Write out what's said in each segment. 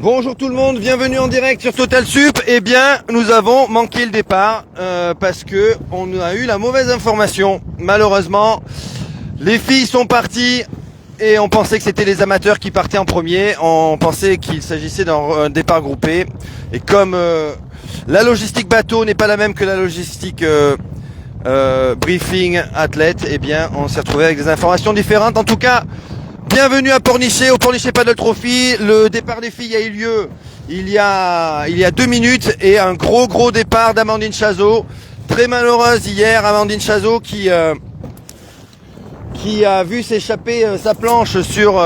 Bonjour tout le monde, bienvenue en direct sur Total Sup. Eh bien, nous avons manqué le départ parce que on a eu la mauvaise information. Malheureusement, les filles sont parties et on pensait que c'était les amateurs qui partaient en premier. On pensait qu'il s'agissait d'un départ groupé. Et comme la logistique bateau n'est pas la même que la logistique briefing athlète, eh bien, on s'est retrouvé avec des informations différentes. En tout cas, bienvenue à Pornichet, au Pornichet Paddle Trophy. Le départ des filles a eu lieu il y a 2 minutes et un gros départ d'Amandine Chazot. Très malheureuse hier, Amandine Chazot qui a vu s'échapper sa planche sur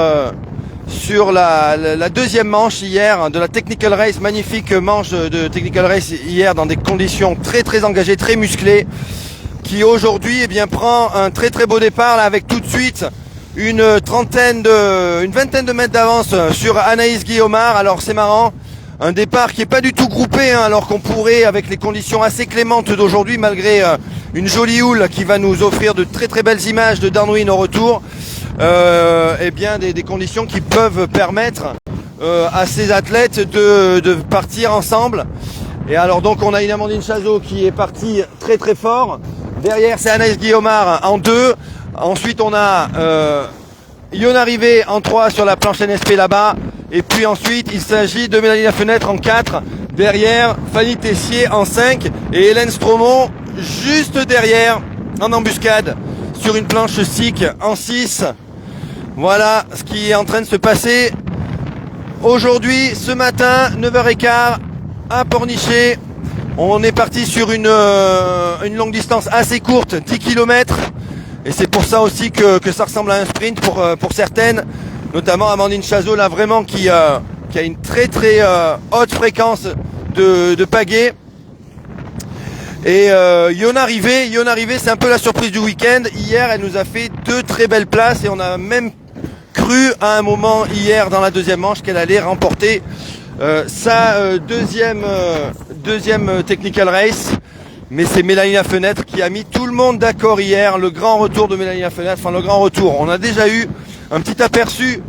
la deuxième manche hier de la Technical Race. Magnifique manche de Technical Race hier dans des conditions très engagées, très musclées, qui aujourd'hui prend un très beau départ là, avec tout de suite une vingtaine de mètres d'avance sur Anaïs Guillaumard. Alors c'est marrant, un départ qui est pas du tout groupé, alors qu'on pourrait, avec les conditions assez clémentes d'aujourd'hui, malgré une jolie houle qui va nous offrir de très belles images de downwind au retour, des conditions qui peuvent permettre à ces athlètes de partir ensemble. Et alors donc on a une Amandine Chazot qui est partie très fort. Derrière c'est Anaïs Guillaumard en 2. Ensuite on a Yona Rivet en 3 sur la planche NSP là-bas. Et puis ensuite il s'agit de Mélanie Lafenêtre en 4. Derrière Fanny Tessier en 5. Et Hélène Stromont juste derrière en embuscade sur une planche SIC en 6. Voilà ce qui est en train de se passer aujourd'hui, ce matin, 9h15 à Pornichet. On est parti sur une longue distance assez courte, 10 km. Et c'est pour ça aussi que ça ressemble à un sprint pour certaines, notamment Amandine Chazot là vraiment qui a une très haute fréquence de pagaie. Et Yona Rivet c'est un peu la surprise du week-end. Hier elle nous a fait 2 très belles places et on a même cru à un moment hier dans la deuxième manche qu'elle allait remporter sa deuxième Technical Race. Mais c'est Mélanie Lafenêtre qui a mis tout le monde d'accord hier. Le grand retour de Mélanie Lafenêtre, enfin le grand retour. On a déjà eu un petit aperçu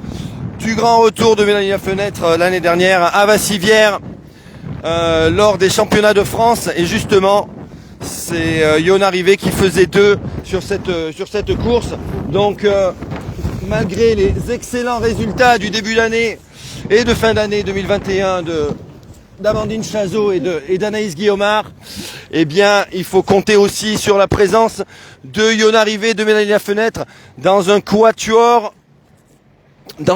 du grand retour de Mélanie Lafenêtre l'année dernière à Vassivière lors des championnats de France. Et justement, c'est Yona Rivet qui faisait 2 sur cette course. Donc malgré les excellents résultats du début d'année et de fin d'année 2021 d'Amandine Chazot et d'Anaïs Guillaumard, eh bien, il faut compter aussi sur la présence de Yona Rivet, de Mélanie Lafenêtre dans un quatuor de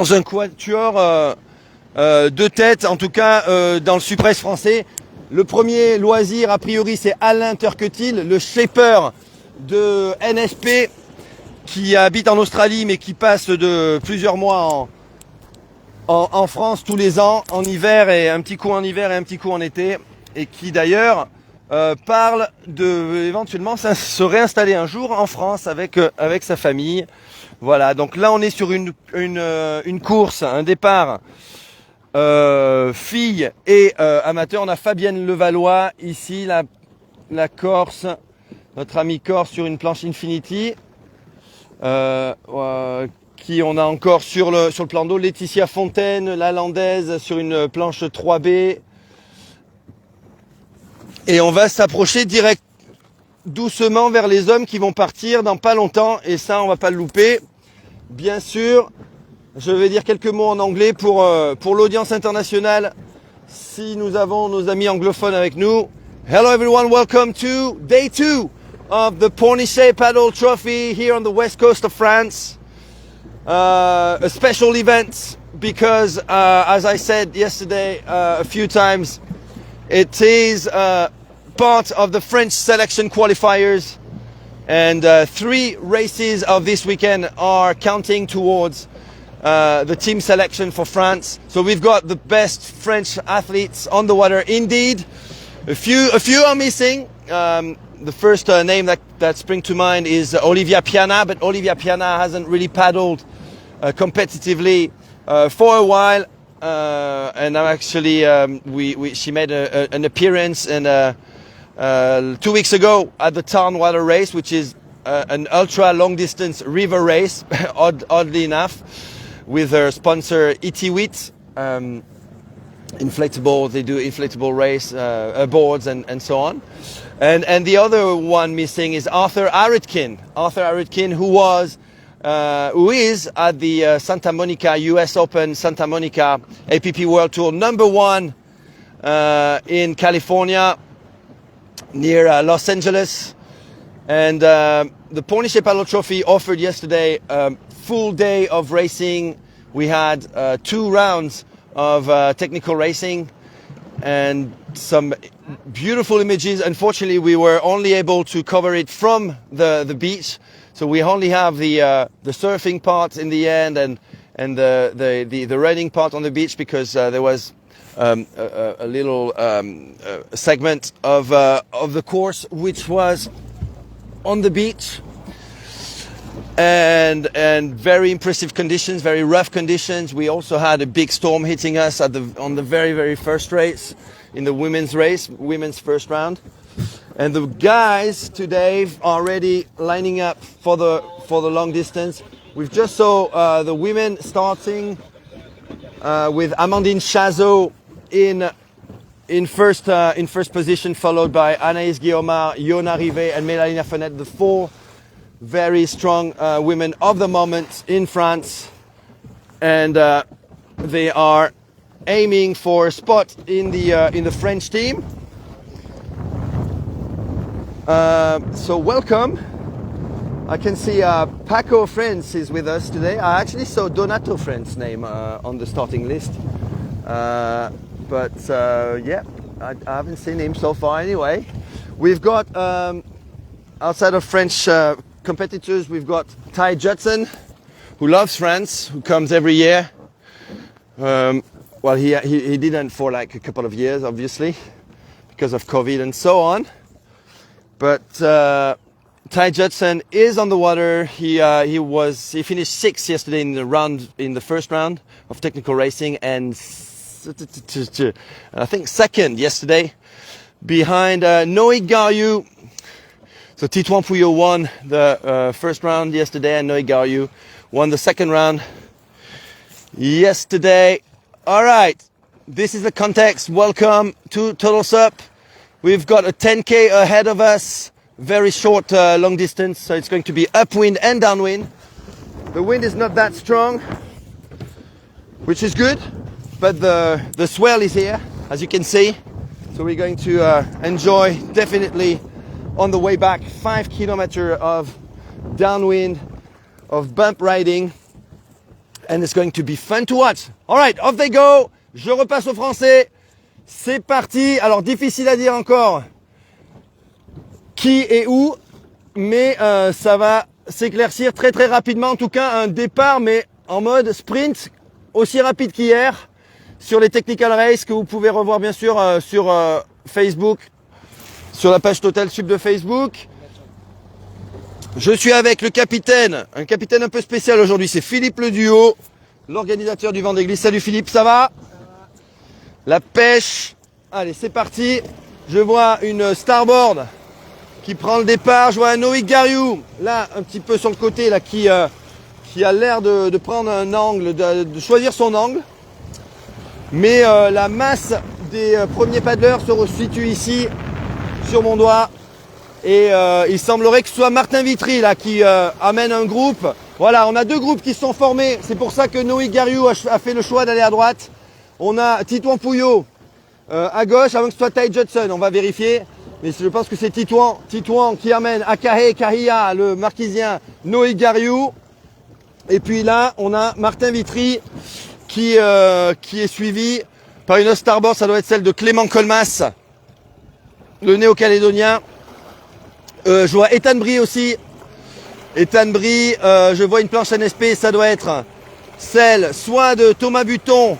tête, en tout cas dans le Supresse français. Le premier loisir, a priori, c'est Alain Turquetil, le shaper de NSP, qui habite en Australie mais qui passe de plusieurs mois en France tous les ans, en hiver, et un petit coup en hiver et un petit coup en été, et qui d'ailleurs parle de éventuellement se réinstaller un jour en France avec sa famille. Voilà, donc là on est sur une course, un départ filles et amateurs. On a Fabienne Levallois ici, la Corse, notre amie Corse sur une planche Infinity. Qui on a encore sur le plan d'eau, Laetitia Fontaine, la landaise, sur une planche 3B. Et on va s'approcher doucement vers les hommes qui vont partir dans pas longtemps, et ça on va pas le louper. Bien sûr, je vais dire quelques mots en anglais pour l'audience internationale, si nous avons nos amis anglophones avec nous. Hello everyone, welcome to day 2 of the Pornichet Paddle Trophy here on the west coast of France. A special event because, as I said yesterday a few times, it is part of the French selection qualifiers, and 3 races of this weekend are counting towards the team selection for France. So we've got the best French athletes on the water indeed. A few are missing. The first name that springs to mind is Olivia Piana, but Olivia Piana hasn't really paddled competitively for a while, and actually she made an appearance in 2 weeks ago at the Tarn-Water Race, which is an ultra long distance river race, oddly enough, with her sponsor Itiwit. inflatable. They do inflatable race boards and so on. And the other one missing is Arthur Aritkin. Arthur Aritkin, who is at the Santa Monica US Open Santa Monica APP World Tour #1 in California near Los Angeles. And the Pornichet Paddle Trophy offered yesterday a full day of racing. We had 2 rounds of technical racing and some beautiful images. Unfortunately, we were only able to cover it from the beach, so we only have the surfing part in the end and the running part on the beach, because there was a little segment of the course which was on the beach, and very impressive conditions, very rough conditions. We also had a big storm hitting us on the very first race, in the women's first round. And the guys today are already lining up for the long distance. We've just saw the women starting with Amandine Chazot in first position, followed by Anaïs Guillaumard, Yona Rivet and Mélanie Lafenette, the 4 very strong women of the moment in France. And they are aiming for a spot in the French team. So welcome. I can see Paco France is with us today. I actually saw Donato France's name on the starting list. But yeah, I haven't seen him so far anyway. We've got, outside of French competitors, we've got Ty Judson, who loves France, who comes every year. Well, he didn't for like a couple of years, obviously, because of COVID and so on. But Ty Judson is on the water. He finished 6th yesterday in the first round of technical racing, and I think 2nd yesterday behind Noé Gariou. So Titouan Pouillot won the first round yesterday, and Noé Gariou won the 2nd round yesterday. All right, this is the context. Welcome to Total Sup. We've got a 10K ahead of us, very short long distance, so it's going to be upwind and downwind. The wind is not that strong, which is good, but the swell is here, as you can see. So we're going to enjoy, definitely, on the way back, 5 kilometers of downwind, of bump riding, and it's going to be fun to watch. All right, off they go. Je repasse au français. C'est parti. Alors, difficile à dire encore qui et où, mais ça va s'éclaircir très très rapidement. En tout cas, un départ, mais en mode sprint, aussi rapide qu'hier, sur les Technical Race, que vous pouvez revoir bien sûr sur Facebook, sur la page Total Sup de Facebook. Je suis avec le capitaine, un capitaine un peu spécial aujourd'hui, c'est Philippe Le Duo, l'organisateur du Vendée Glisse. Salut Philippe, ça va? La pêche, allez c'est parti. Je vois une starboard qui prend le départ. Je vois un Noé Gariou, là un petit peu sur le côté, là qui a l'air de prendre un angle, de choisir son angle. Mais la masse des premiers paddleurs se situe ici, sur mon doigt. Et il semblerait que ce soit Martin Vitry là qui amène un groupe. Voilà, on a 2 groupes qui se sont formés. C'est pour ça que Noé Gariou a fait le choix d'aller à droite. On a Titouan Pouillot à gauche, avant que ce soit Ty Judson. On va vérifier. Mais je pense que c'est Titouan qui amène Akahe Kahia, le marquisien, Noé Gariou. Et puis là, on a Martin Vitry qui est suivi par une starboard. Ça doit être celle de Clément Colmas, le néo-calédonien. Je vois Ethan Brie aussi. Ethan Brie, je vois une planche NSP, ça doit être celle soit de Thomas Buton,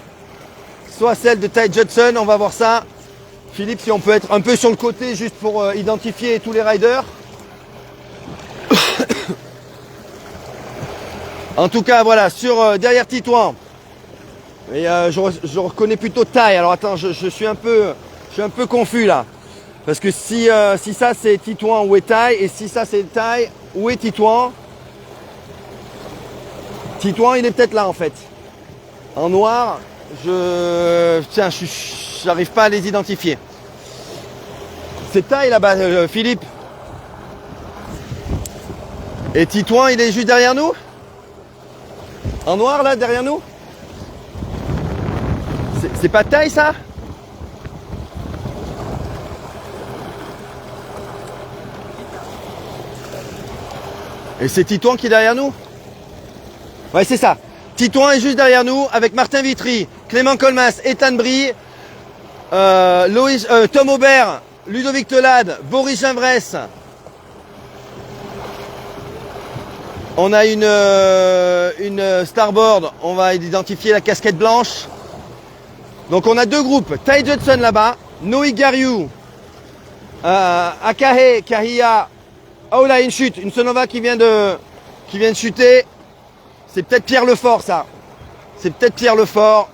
soit celle de Ty Judson. On va voir ça. Philippe, si on peut être un peu sur le côté juste pour identifier tous les riders. En tout cas, voilà, derrière Titouan. Et je reconnais plutôt Ty. Alors attends, je suis un peu confus là. Parce que si ça c'est Titouan, où est Ty? Et si ça c'est Ty, où est Titouan? Titouan, il est peut-être là en fait. En noir. Tiens, j'arrive pas à les identifier. C'est taille là-bas, Philippe. Et Titouan, il est juste derrière nous? En noir là, derrière nous? C'est pas taille ça? Et c'est Titouan qui est derrière nous? Ouais, c'est ça. Titouan est juste derrière nous avec Martin Vitry, Clément Colmas, Ethan Brie, Tom Aubert, Ludovic Telade, Boris Ginvresse. On a une starboard, on va identifier la casquette blanche. Donc on a deux groupes, Ty Judson là-bas, Noé Gariou, Akahe, Kahia. Oh là, une chute, une Sonova qui vient de chuter. C'est peut-être Pierre Lefort ça. C'est peut-être Pierre Lefort.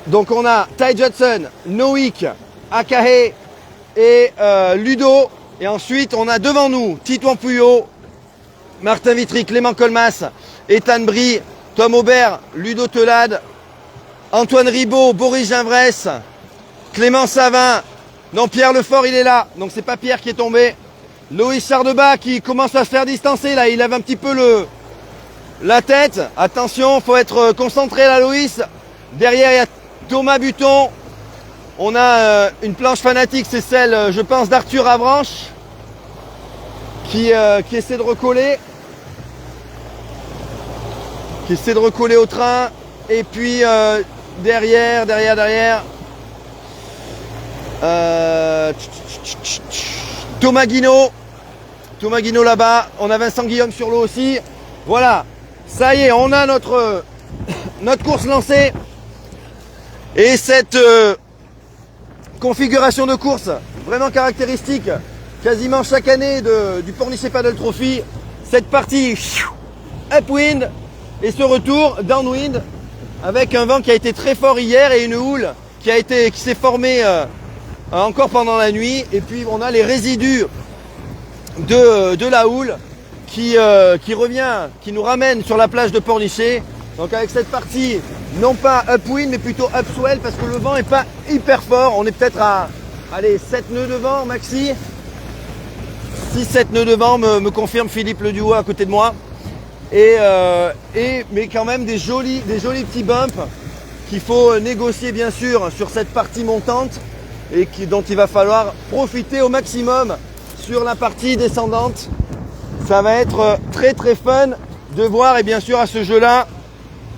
Donc on a Ty Judson, Noïc, Akahe et Ludo. Et ensuite on a devant nous Titouan Pouillot, Martin Vitry, Clément Colmas, Ethan Brie, Tom Aubert, Ludo Telade, Antoine Ribaud, Boris Ginvresse, Clément Savin. Non, Pierre Lefort il est là. Donc c'est pas Pierre qui est tombé. Loïs Sardeba qui commence à se faire distancer là. Il lève un petit peu la tête. Attention, faut être concentré là, Loïs. Derrière il y a Thomas Buton. On a une planche fanatique, c'est celle, je pense, d'Arthur Avranches qui essaie de recoller. Qui essaie de recoller au train. Et puis derrière. Thomas Guinaud là-bas. On a Vincent Guillaume sur l'eau aussi. Voilà. Ça y est, on a notre course lancée. Et cette configuration de course vraiment caractéristique quasiment chaque année du Pornichet Paddle Trophy. Cette partie upwind et ce retour downwind avec un vent qui a été très fort hier et une houle qui s'est formée encore pendant la nuit. Et puis on a les résidus de la houle qui revient, qui nous ramène sur la plage de Pornichet. Donc avec cette partie, non pas upwind, mais plutôt upswell, parce que le vent n'est pas hyper fort. On est peut-être à 7 nœuds de vent maxi. 6-7 nœuds de vent, me confirme Philippe Le Duo à côté de moi. Mais quand même des jolis petits bumps qu'il faut négocier bien sûr sur cette partie montante et dont il va falloir profiter au maximum sur la partie descendante. Ça va être très très fun de voir, et bien sûr à ce jeu-là,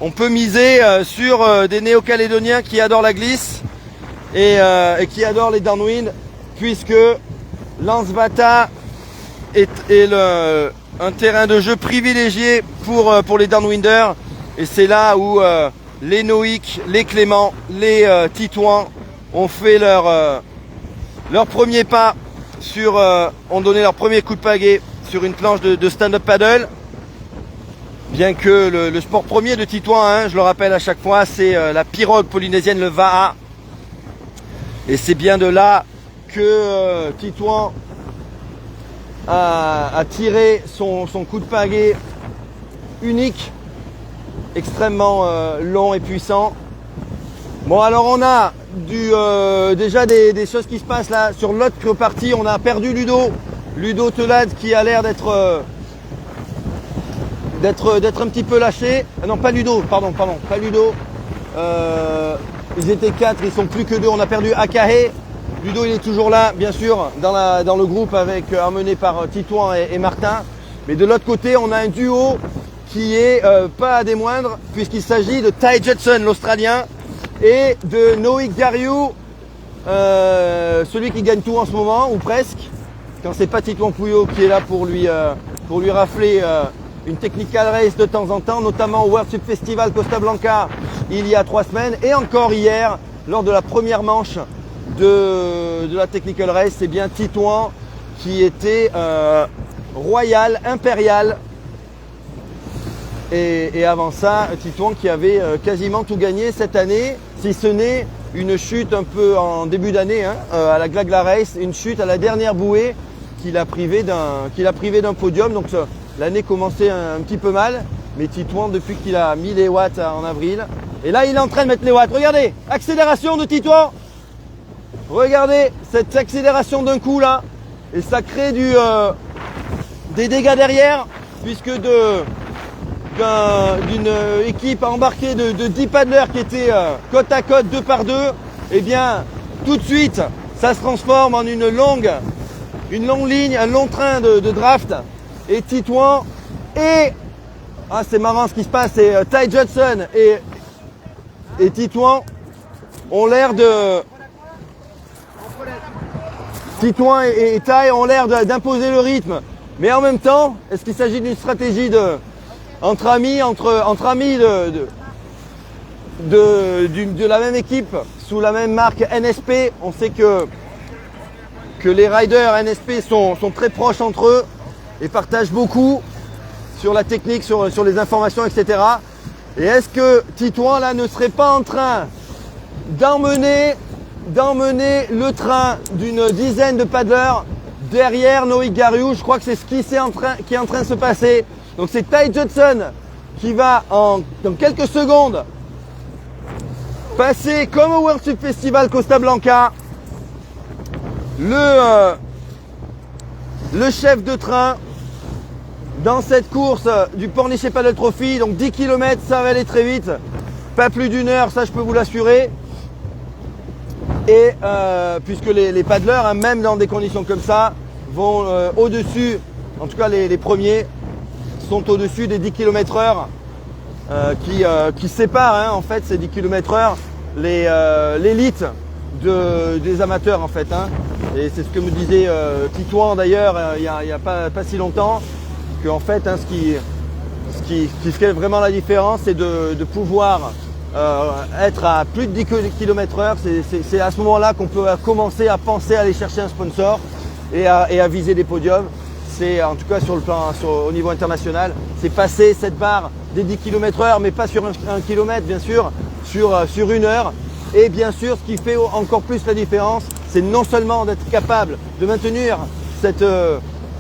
on peut miser sur des Néo-Calédoniens qui adorent la glisse et qui adorent les downwind, puisque Lansbata est un terrain de jeu privilégié pour les downwinders. Et c'est là où les Noïc, les Clément, les Titouan ont fait leur premier pas ont donné leur premier coup de pagaie sur une planche de stand-up paddle. Bien que le sport premier de Titouan, je le rappelle à chaque fois, c'est la pirogue polynésienne, le Va'a. Et c'est bien de là que Titouan a tiré son coup de pagaie unique, extrêmement long et puissant. Bon, alors on a déjà des choses qui se passent là. Sur l'autre partie, on a perdu Ludo Telade qui a l'air d'être un petit peu lâché. Ah non, pas Ludo, pardon, pas Ludo. Ils étaient 4, ils sont plus que 2. On a perdu Akahe. Ludo, il est toujours là, bien sûr, dans le groupe emmené par Titouan et Martin. Mais de l'autre côté, on a un duo qui est pas des moindres, puisqu'il s'agit de Ty Judson, l'Australien, et de Noïc Gariou, celui qui gagne tout en ce moment, ou presque, quand c'est pas Titouan Pouillot qui est là pour lui rafler une technical race de temps en temps, notamment au World Sup Festival Costa Blanca il y a 3 semaines, et encore hier, lors de la première manche de la technical race. C'est bien Titouan qui était royal, impérial, et avant ça Titouan qui avait quasiment tout gagné cette année, si ce n'est une chute un peu en début d'année à la Glagla Race, une chute à la dernière bouée qui l'a privé d'un podium. Donc l'année commençait un petit peu mal, Mais Titouan, depuis qu'il a mis les watts en avril, et là il est en train de mettre les watts. Regardez, accélération de Titouan. Regardez cette accélération d'un coup là. Et ça crée des dégâts derrière, puisque d'une équipe embarquée de 10 paddlers qui étaient côte à côte, 2 par 2, eh bien tout de suite ça se transforme en une longue ligne, un long train de draft. Et Titouan et c'est marrant ce qui se passe, c'est Ty Judson et Titouan ont l'air de Titouan et Ty ont l'air d'imposer le rythme. Mais en même temps, est-ce qu'il s'agit d'une stratégie entre amis de la même équipe, sous la même marque NSP? On sait que les riders NSP sont très proches entre eux et partagent beaucoup sur la technique, sur les informations, etc. Et est-ce que Titouan là ne serait pas en train d'emmener le train d'une dizaine de paddlers derrière Noik Gariou? Je crois que c'est ce qui est en train de se passer. Donc c'est Ty Judson qui va dans quelques secondes passer comme au World Sup Festival Costa Blanca le chef de train dans cette course du Pornichet Paddle Trophy. Donc 10 km, ça va aller très vite, pas plus d'une heure, ça je peux vous l'assurer. Et puisque les paddlers, même dans des conditions comme ça, vont au-dessus, en tout cas les premiers, sont au-dessus des 10 km/h qui séparent en fait ces 10 km/h l'élite des amateurs en fait. Et c'est ce que me disait Titouan d'ailleurs il y a pas si longtemps, que en fait ce qui fait vraiment la différence, c'est de pouvoir être à plus de 10 km/h. C'est à ce moment-là qu'on peut commencer à penser à aller chercher un sponsor et à viser des podiums. C'est en tout cas sur le plan au niveau international, c'est passer cette barre des 10 km/h, mais pas sur un kilomètre bien sûr, sur une heure. Et bien sûr, ce qui fait encore plus la différence, c'est non seulement d'être capable de maintenir cette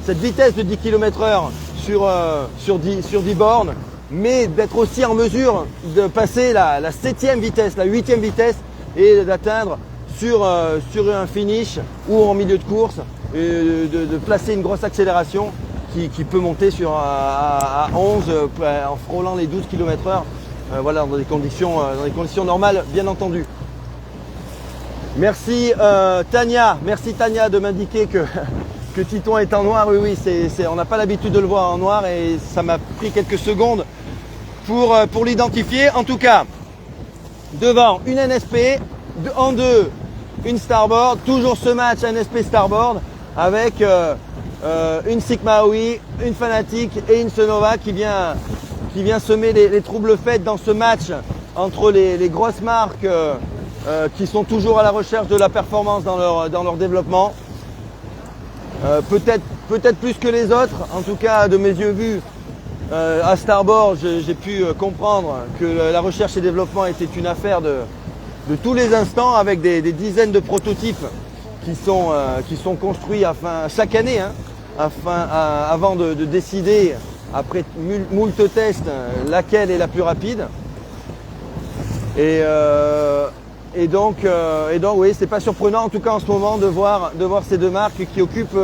vitesse de 10 km/h sur 10 bornes, mais d'être aussi en mesure de passer la 7e vitesse, la 8e vitesse, et d'atteindre sur un finish ou en milieu de course, de placer une grosse accélération qui peut monter à 11 en frôlant les 12 km/h, voilà, dans des conditions normales bien entendu. Merci Tania de m'indiquer que Titouan est en noir. Oui, on n'a pas l'habitude de le voir en noir et ça m'a pris quelques secondes pour l'identifier. En tout cas, devant une NSP, en deux une Starboard, toujours ce match NSP Starboard avec une Sigma OI, une Fanatic et une Sonova qui vient semer les troubles faits dans ce match entre les grosses marques qui sont toujours à la recherche de la performance dans leur développement. Peut-être plus que les autres, en tout cas de mes yeux vus, à Starboard, j'ai pu comprendre que la recherche et développement était une affaire de tous les instants, avec des dizaines de prototypes qui sont construits chaque année, avant de décider, après moult tests, laquelle est la plus rapide. Et donc oui, c'est pas surprenant en tout cas en ce moment de voir ces deux marques qui occupent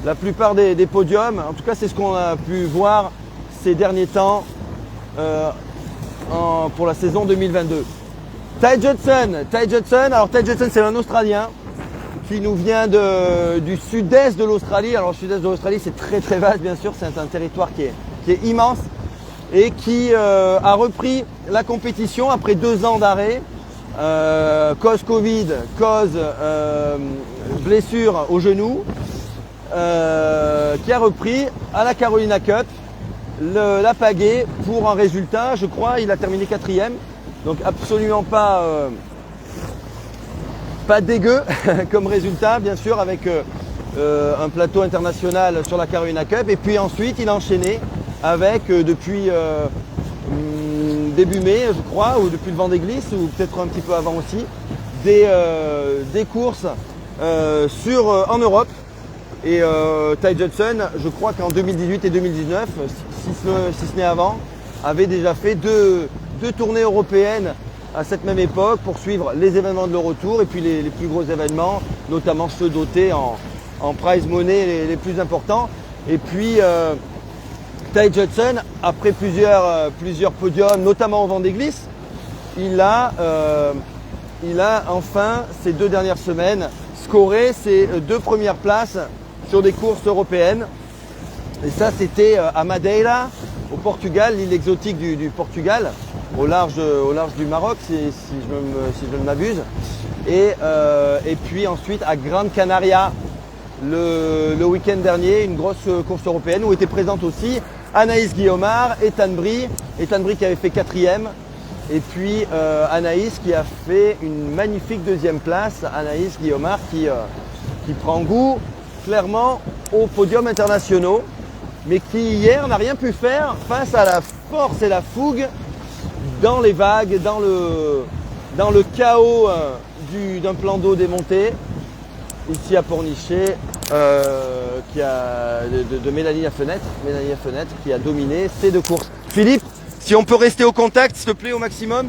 la plupart des podiums. En tout cas, c'est ce qu'on a pu voir ces derniers temps pour la saison 2022. Ty Judson, alors Ty Judson c'est un Australien qui nous vient du sud-est de l'Australie. Alors le sud-est de l'Australie c'est très très vaste bien sûr, c'est un territoire qui est immense et qui a repris la compétition après 2 ans d'arrêt, cause Covid, cause blessure au genou, qui a repris à la Carolina Cup la pagaie pour un résultat, je crois, il a terminé 4e. Donc absolument pas dégueu comme résultat, bien sûr, avec un plateau international sur la Carolina Cup. Et puis ensuite, il a enchaîné avec, depuis début mai, je crois, ou depuis le Vendée Glisse, ou peut-être un petit peu avant aussi, des courses en Europe. Et Ty Judson, je crois qu'en 2018 et 2019, si ce n'est avant, avait déjà fait deux tournées européennes à cette même époque pour suivre les événements de l'Eurotour et puis les plus gros événements, notamment ceux dotés en prize money les plus importants. Et puis Ty Judson, après plusieurs podiums, notamment au Vendée Glisse, il a enfin, ces 2 dernières semaines, scoré ses 2 premières places sur des courses européennes. Et ça, c'était à Madeira, au Portugal, l'île exotique du Portugal, au large du Maroc, si je ne m'abuse. Et puis ensuite à Gran Canaria, le week-end dernier, une grosse course européenne où étaient présentes aussi Anaïs Guillaumard, Ethan Brie qui avait fait 4e. Et puis Anaïs qui a fait une magnifique 2e place. Anaïs Guillaumard qui prend goût clairement aux podiums internationaux, mais qui hier n'a rien pu faire face à la force et la fougue dans les vagues, dans le chaos d'un plan d'eau démonté, ici à Pornichet, de Mélanie Lafenêtre qui a dominé ces 2 courses. Philippe, si on peut rester au contact, s'il te plaît, au maximum.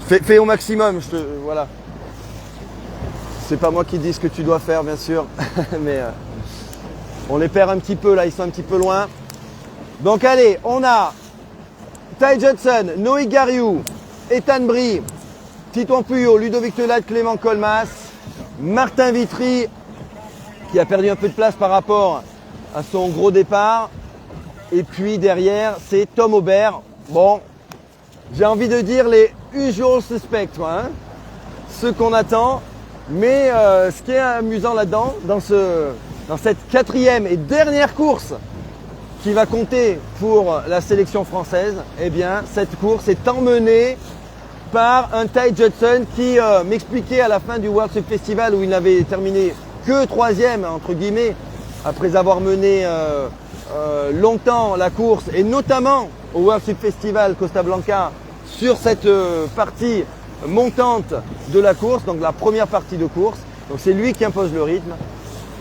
Fais au maximum, voilà. C'est pas moi qui dis ce que tu dois faire, bien sûr, mais on les perd un petit peu là, ils sont un petit peu loin. Donc allez, on a Ty Judson, Noé Gariou, Ethan Brie, Titouan Puyot, Ludovic Telade, Clément Colmas, Martin Vitry, qui a perdu un peu de place par rapport à son gros départ. Et puis derrière, c'est Tom Aubert. Bon, j'ai envie de dire les usual suspects, ceux qu'on attend. Mais ce qui est amusant là-dedans, dans cette 4e et dernière course qui va compter pour la sélection française, eh bien cette course est emmenée par un Ty Judson qui m'expliquait à la fin du World Surf Festival, où il n'avait terminé que 3e entre guillemets, après avoir mené longtemps la course, et notamment au World Surf Festival Costa Blanca sur cette partie montante de la course, donc la première partie de course. Donc c'est lui qui impose le rythme.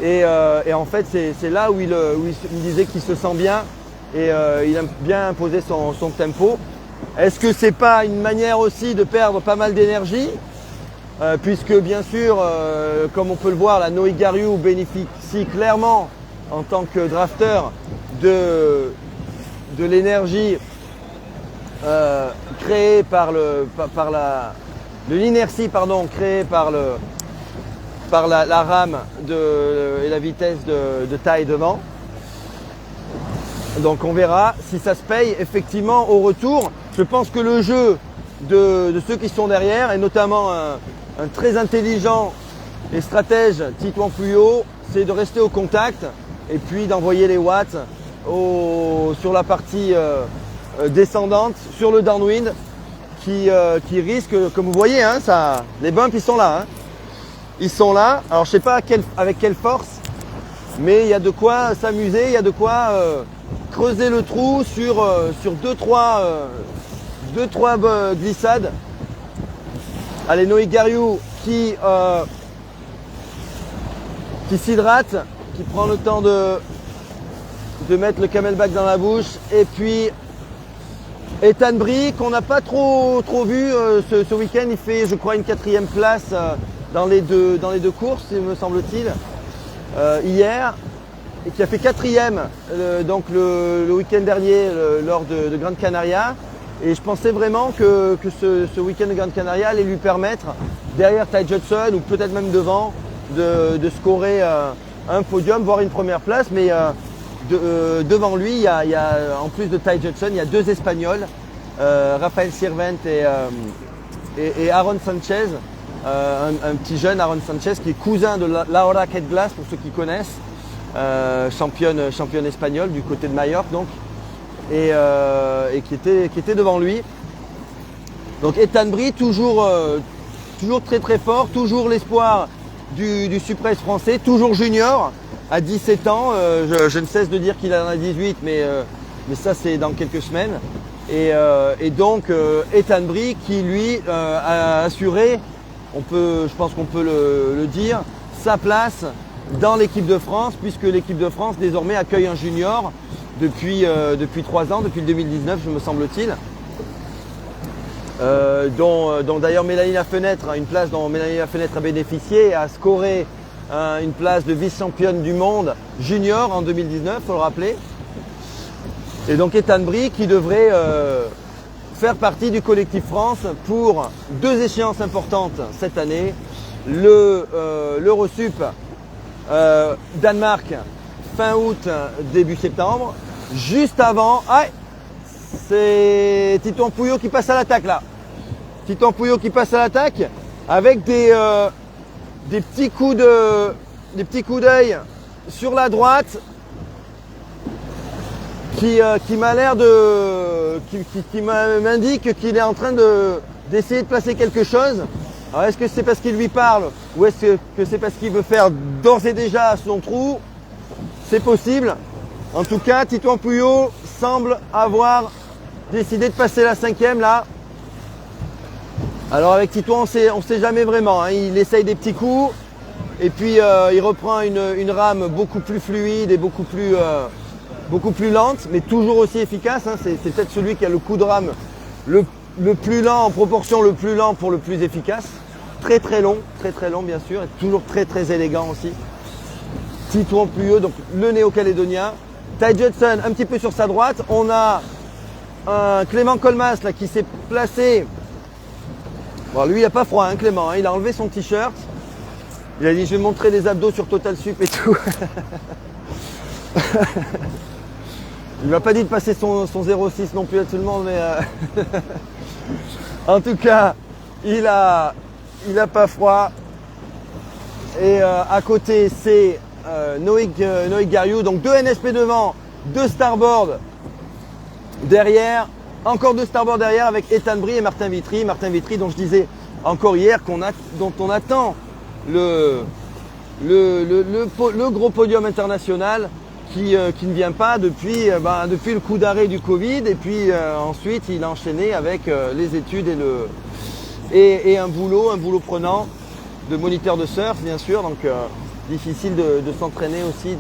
Et en fait, c'est là où il me disait qu'il se sent bien et il aime bien imposer son tempo. Est-ce que c'est pas une manière aussi de perdre pas mal d'énergie, puisque bien sûr, comme on peut le voir, la Noé Gariou bénéficie clairement en tant que drafter de l'énergie créée de l'inertie créée par la rame et la vitesse de Ty devant. Donc on verra si ça se paye effectivement au retour. Je pense que le jeu de ceux qui sont derrière, et notamment un très intelligent et stratège Titouan Puyot, c'est de rester au contact et puis d'envoyer les watts sur la partie descendante, sur le downwind, qui risque, comme vous voyez, les bumps ils sont là. Ils sont là, alors je sais pas avec quelle force, mais il y a de quoi s'amuser, il y a de quoi creuser le trou sur 2-3 glissades. Allez, Noé Gariou qui s'hydrate, qui prend le temps de mettre le camelback dans la bouche, et puis Ethan Brie qu'on n'a pas trop vu ce week-end. Il fait, je crois, une 4e place dans les deux courses, me semble-t-il, hier, et qui a fait 4e donc le week-end dernier lors de Gran Canaria. Et je pensais vraiment que ce week-end de Gran Canaria allait lui permettre, derrière Ty Judson ou peut-être même devant, de scorer un podium, voire une première place. Mais devant lui, il y a, en plus de Ty Judson, il y a 2 Espagnols, Rafael Sirvent et Aaron Sanchez, un petit jeune Aaron Sanchez qui est cousin de Laura Ketglas, pour ceux qui connaissent, championne espagnole du côté de Majorque donc, et qui était devant lui. Donc Ethan Brie toujours très très fort, toujours l'espoir du Suprême français, toujours junior à 17 ans. Je ne cesse de dire qu'il en a 18, mais ça c'est dans quelques semaines. Et donc Ethan Brie qui lui a assuré, je pense qu'on peut le dire, sa place dans l'équipe de France, puisque l'équipe de France désormais accueille un junior depuis 3 ans, depuis le 2019, je me semble-t-il. Dont d'ailleurs Mélanie Lafenêtre, une place dont Mélanie Lafenêtre a bénéficié et a scoré une place de vice-championne du monde junior en 2019, il faut le rappeler. Et donc Ethan Brie qui devrait faire partie du collectif France pour 2 échéances importantes cette année. l'Eurosup Danemark fin août, début septembre. Juste avant, c'est Titouan Pouillot qui passe à l'attaque là. Titouan Pouillot qui passe à l'attaque avec des petits coups d'œil sur la droite qui m'a l'air de qui m'indique qu'il est en train d'essayer de placer quelque chose. Alors est-ce que c'est parce qu'il lui parle ou est-ce que c'est parce qu'il veut faire d'ores et déjà son trou? C'est possible. En tout cas, Titouan Pouillot semble avoir décidé de passer la 5e là. Alors avec Titouan, on sait jamais vraiment. Hein. Il essaye des petits coups et puis il reprend une rame beaucoup plus fluide et beaucoup plus lente, mais toujours aussi efficace. Hein. C'est peut-être celui qui a le coup de rame le plus lent, en proportion le plus lent pour le plus efficace. Très long bien sûr, et toujours très élégant aussi. Titouan Pouillot, donc le néo-calédonien. Ty Judson un petit peu sur sa droite. On a un Clément Colmas là, qui s'est placé. Bon, lui il n'a pas froid, hein, Clément, hein. Il a enlevé son t-shirt. Il a dit je vais montrer les abdos sur Total Sup et tout. Il m'a pas dit de passer son 0,6 non plus à tout le monde, mais en tout cas, il a pas froid. Et à côté, c'est Noïc Gariou, donc 2 NSP devant, 2 starboard derrière, encore 2 starboard derrière avec Ethan Brie et Martin Vitry. Martin Vitry dont je disais encore hier dont on attend le gros podium international qui ne vient pas depuis le coup d'arrêt du Covid, et puis ensuite il a enchaîné avec les études et un boulot prenant de moniteur de surf bien sûr, donc difficile de s'entraîner aussi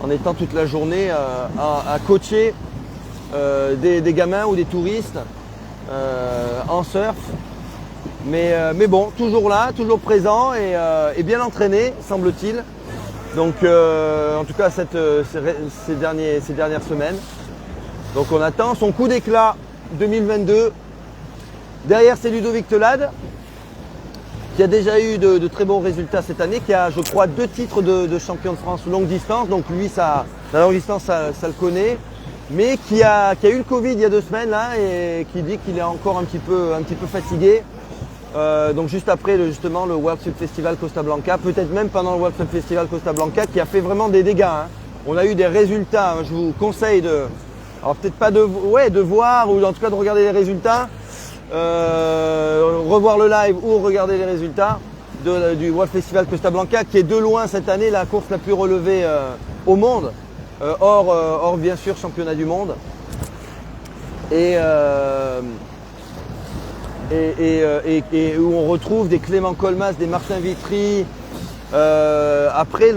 en étant toute la journée à coacher des gamins ou des touristes en surf. Mais bon, toujours là, toujours présent et bien entraîné, semble-t-il. Donc en tout cas ces dernières semaines. Donc on attend son coup d'éclat 2022. Derrière c'est Ludovic Telade, qui a déjà eu de très bons résultats cette année, qui a je crois 2 titres de champion de France longue distance. Donc lui la longue distance ça le connaît. Mais qui a eu le Covid il y a 2 semaines là et qui dit qu'il est encore un petit peu fatigué. Donc juste après justement le World Sup Festival Costa Blanca, peut-être même pendant le World Sup Festival Costa Blanca, qui a fait vraiment des dégâts. Hein. On a eu des résultats, hein. Je vous conseille alors peut-être pas de voir ou en tout cas de regarder les résultats, revoir le live ou regarder les résultats du World Festival Costa Blanca, qui est de loin cette année la course la plus relevée au monde, hors bien sûr championnat du monde. Et où on retrouve des Clément Colmas, des Martin Vitry, après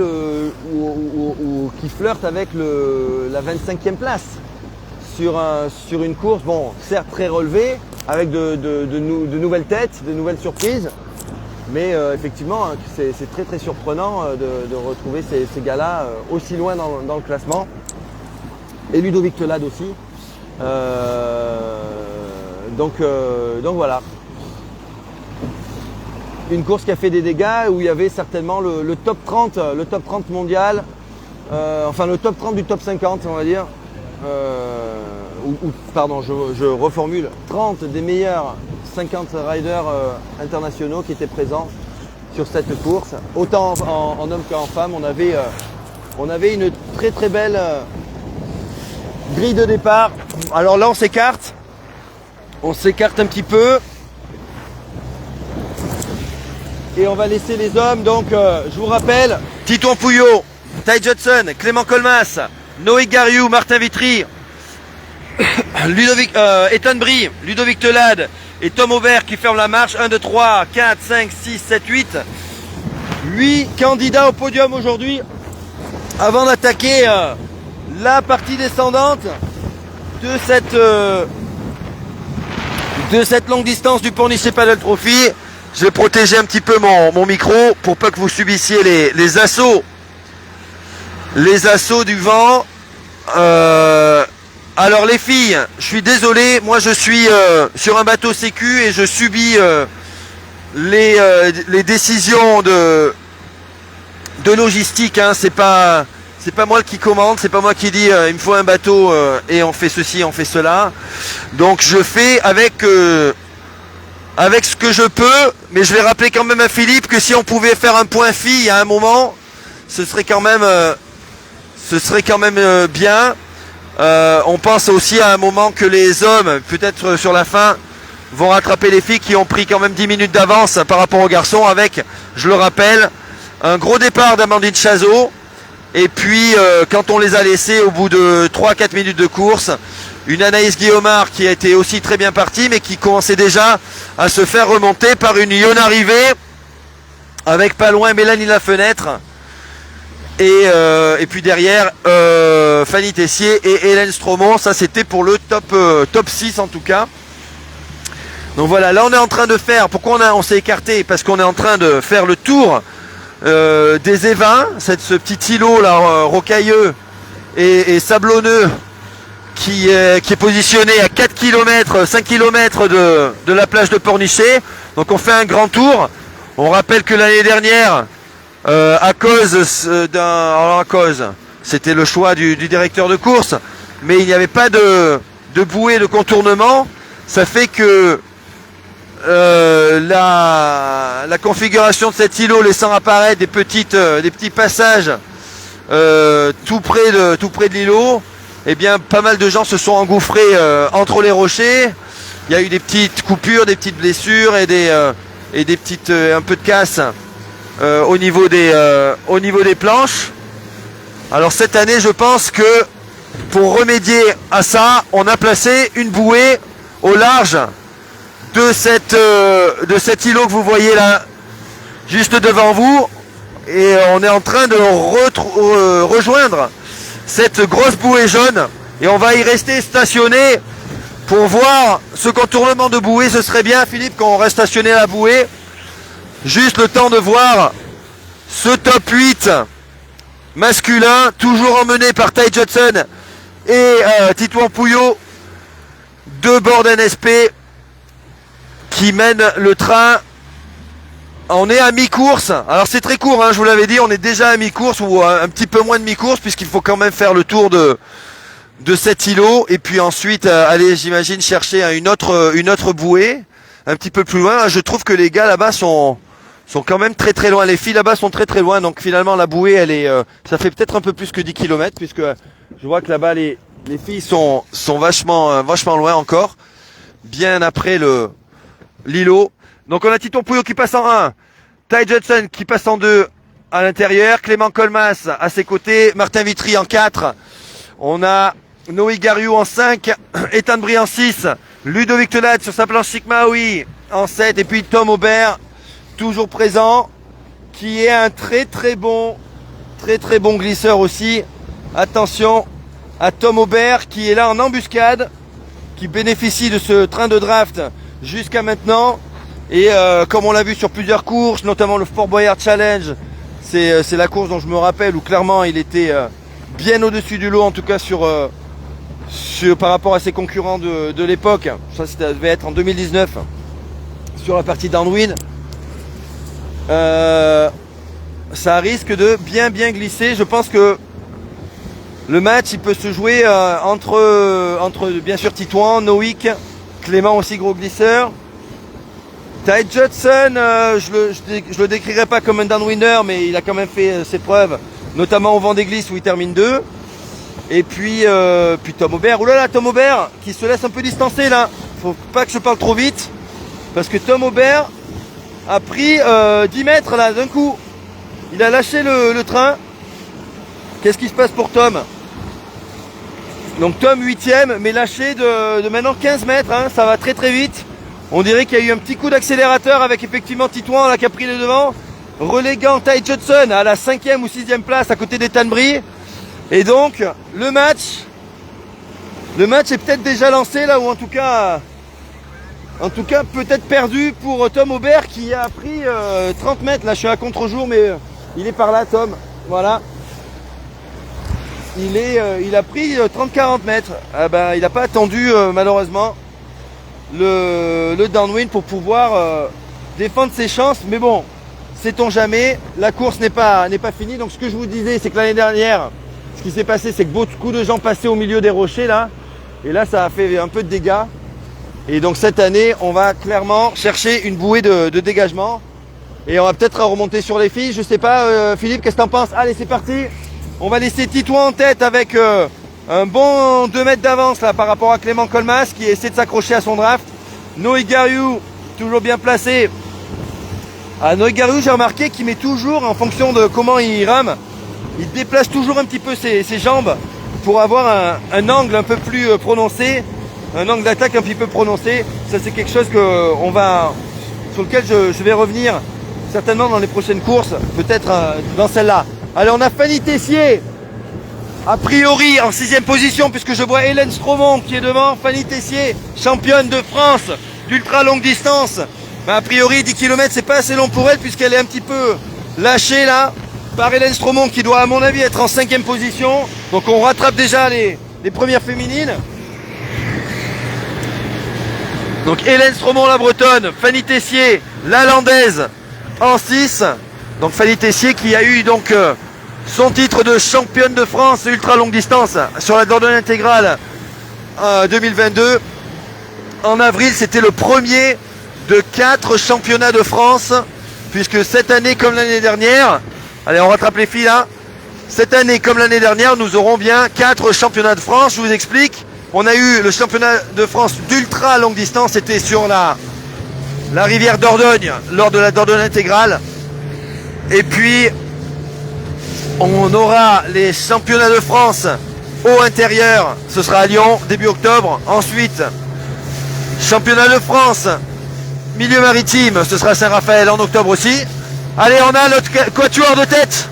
qui flirtent avec la 25e place sur une course, bon, certes très relevée, avec de nouvelles têtes, de nouvelles surprises, mais effectivement c'est très surprenant de retrouver ces gars-là aussi loin dans le classement. Et Ludovic Telade aussi. Donc voilà. Une course qui a fait des dégâts, où il y avait certainement le top 30 mondial, enfin le top 30 du top 50 on va dire, pardon je reformule, 30 des meilleurs 50 riders internationaux qui étaient présents sur cette course. Autant en hommes qu'en femmes, on avait une très belle grille de départ. Alors là on s'écarte un petit peu et on va laisser les hommes. Donc je vous rappelle, Titouan Pouillot, Ty Judson, Clément Colmas, Noé Gariou, Martin Vitry, Ethan Brie, Ludovic Telade et Tom Aubert qui ferment la marche. 1, 2, 3, 4, 5, 6, 7, 8. 8 candidats au podium aujourd'hui. Avant d'attaquer la partie descendante de cette longue distance du Pornichet Paddle Trophy, je vais protéger un petit peu mon micro pour pas que vous subissiez les assauts du vent. Alors les filles, je suis désolé, moi je suis sur un bateau sécu et je subis les décisions de logistique, hein. C'est pas moi qui commande, c'est pas moi qui dis il me faut un bateau et on fait ceci, on fait cela. Donc je fais avec ce que je peux, mais je vais rappeler quand même à Philippe que si on pouvait faire un point filles à un moment, ce serait quand même bien. On pense aussi à un moment que les hommes, peut-être sur la fin, vont rattraper les filles qui ont pris quand même 10 minutes d'avance par rapport aux garçons avec, je le rappelle, un gros départ d'Amandine Chazot. Et puis quand on les a laissés au bout de 3-4 minutes de course, une Anaïs Guillaumard qui a été aussi très bien partie mais qui commençait déjà à se faire remonter par une Yona Rivet avec pas loin Mélanie Lafenêtre et puis derrière Fanny Tessier et Hélène Stromont. Ça c'était pour le top 6 en tout cas. Donc voilà, là on est en train de faire, pourquoi on s'est écarté? Parce qu'on est en train de faire le tour des évins, ce petit îlot là rocailleux et sablonneux qui est positionné à 4 km, 5 km de la plage de Pornichet. Donc on fait un grand tour. On rappelle que l'année dernière, à cause, c'était le choix du directeur de course, mais il n'y avait pas de bouée de contournement. Ça fait que la configuration de cet îlot laissant apparaître des petits passages tout près de l'îlot, eh bien pas mal de gens se sont engouffrés entre les rochers. Il y a eu des petites coupures, des petites blessures et des petites un peu de casse au niveau des planches. Alors cette année, je pense que pour remédier à ça, on a placé une bouée au large de cet îlot que vous voyez là, juste devant vous, et on est en train de rejoindre cette grosse bouée jaune, et on va y rester stationné pour voir ce contournement de bouée. Ce serait bien, Philippe, qu'on reste stationné à la bouée, juste le temps de voir ce top 8 masculin, toujours emmené par Ty Judson et Titouan Pouillot de Bord NSP, qui mène le train. On est à mi-course, alors c'est très court, hein, je vous l'avais dit, on est déjà à mi-course ou un petit peu moins de mi-course, puisqu'il faut quand même faire le tour de cet îlot et puis ensuite aller, j'imagine, chercher une autre bouée un petit peu plus loin. Je trouve que les gars là-bas sont quand même très très loin, les filles là-bas sont très très loin, donc finalement la bouée elle est ça fait peut-être un peu plus que 10 km, puisque je vois que là-bas les filles sont vachement loin encore, bien après l'îlot. Donc on a Titouan Pouillot qui passe en 1, Ty Judson qui passe en 2 à l'intérieur, Clément Colmas à ses côtés, Martin Vitry en 4, on a Noé Gariou en 5, Ethan Brie en 6, Ludovic Tenade sur sa planche Sigmaoui en 7, et puis Tom Aubert toujours présent, qui est un très très bon glisseur aussi. Attention à Tom Aubert qui est là en embuscade, qui bénéficie de ce train de draft jusqu'à maintenant, et comme on l'a vu sur plusieurs courses, notamment le Fort Boyard Challenge, c'est la course dont je me rappelle où clairement il était bien au-dessus du lot, en tout cas par rapport à ses concurrents de l'époque. Ça devait être en 2019 sur la partie downwind. Ça risque de bien glisser. Je pense que le match il peut se jouer entre bien sûr Titouan, Noïc, Clément aussi gros glisseur, Ty Judson, je le décrirais pas comme un downwinder, mais il a quand même fait ses preuves, notamment au Vendée Glisse où il termine 2. Et puis Tom Aubert, oulala, Tom Aubert qui se laisse un peu distancer là. Faut pas que je parle trop vite, parce que Tom Aubert a pris 10 mètres là d'un coup. Il a lâché le train. Qu'est-ce qui se passe pour Tom? Donc Tom 8ème, mais lâché de maintenant 15 mètres, hein, ça va très très vite. On dirait qu'il y a eu un petit coup d'accélérateur avec effectivement Titouan là qui a pris le devant. reléguant Ty Judson à la 5e ou 6e place à côté d'Ethan Brie. Et donc, le match est peut-être déjà lancé là, ou en tout cas peut-être perdu pour Tom Aubert qui a pris 30 mètres. Là, je suis à contre-jour, mais il est par là, Tom. Voilà. Il a pris 30-40 mètres. Ah ben, il n'a pas attendu malheureusement le downwind pour pouvoir défendre ses chances. Mais bon, sait-on jamais. La course n'est pas finie. Donc ce que je vous disais, c'est que l'année dernière, ce qui s'est passé, c'est que beaucoup de gens passaient au milieu des rochers là. Et là, ça a fait un peu de dégâts. Et donc cette année, on va clairement chercher une bouée de dégagement. Et on va peut-être remonter sur les filles. Je sais pas, Philippe, qu'est-ce que t'en penses? Allez, c'est parti. On va laisser Titouan en tête avec un bon 2 mètres d'avance là par rapport à Clément Colmas qui essaie de s'accrocher à son draft. Noé Gariou, toujours bien placé. Noé Gariou, j'ai remarqué qu'il met toujours, en fonction de comment il rame, il déplace toujours un petit peu ses jambes pour avoir un angle un peu plus prononcé, un angle d'attaque un petit peu prononcé. Ça, c'est quelque chose sur lequel je vais revenir certainement dans les prochaines courses, peut-être dans celle-là. Allez, on a Fanny Tessier, a priori en 6e position, puisque je vois Hélène Stromont qui est devant. Fanny Tessier, championne de France d'ultra longue distance. Mais a priori, 10 km, c'est pas assez long pour elle, puisqu'elle est un petit peu lâchée là, par Hélène Stromont, qui doit, à mon avis, être en 5e position. Donc on rattrape déjà les premières féminines. Donc Hélène Stromont, la bretonne, Fanny Tessier, la landaise, en 6. Donc Fanny Tessier qui a eu donc son titre de championne de France ultra longue distance sur la Dordogne intégrale 2022. En avril, c'était le premier de 4 championnats de France, puisque cette année comme l'année dernière, allez, on rattrape les filles là. Cette année comme l'année dernière, nous aurons bien 4 championnats de France. Je vous explique. On a eu le championnat de France d'ultra longue distance, c'était sur la rivière Dordogne lors de la Dordogne intégrale. Et puis, on aura les championnats de France eau intérieure, ce sera à Lyon, début octobre. Ensuite, championnat de France milieu maritime, ce sera à Saint-Raphaël en octobre aussi. Allez, on a notre quatuor de tête.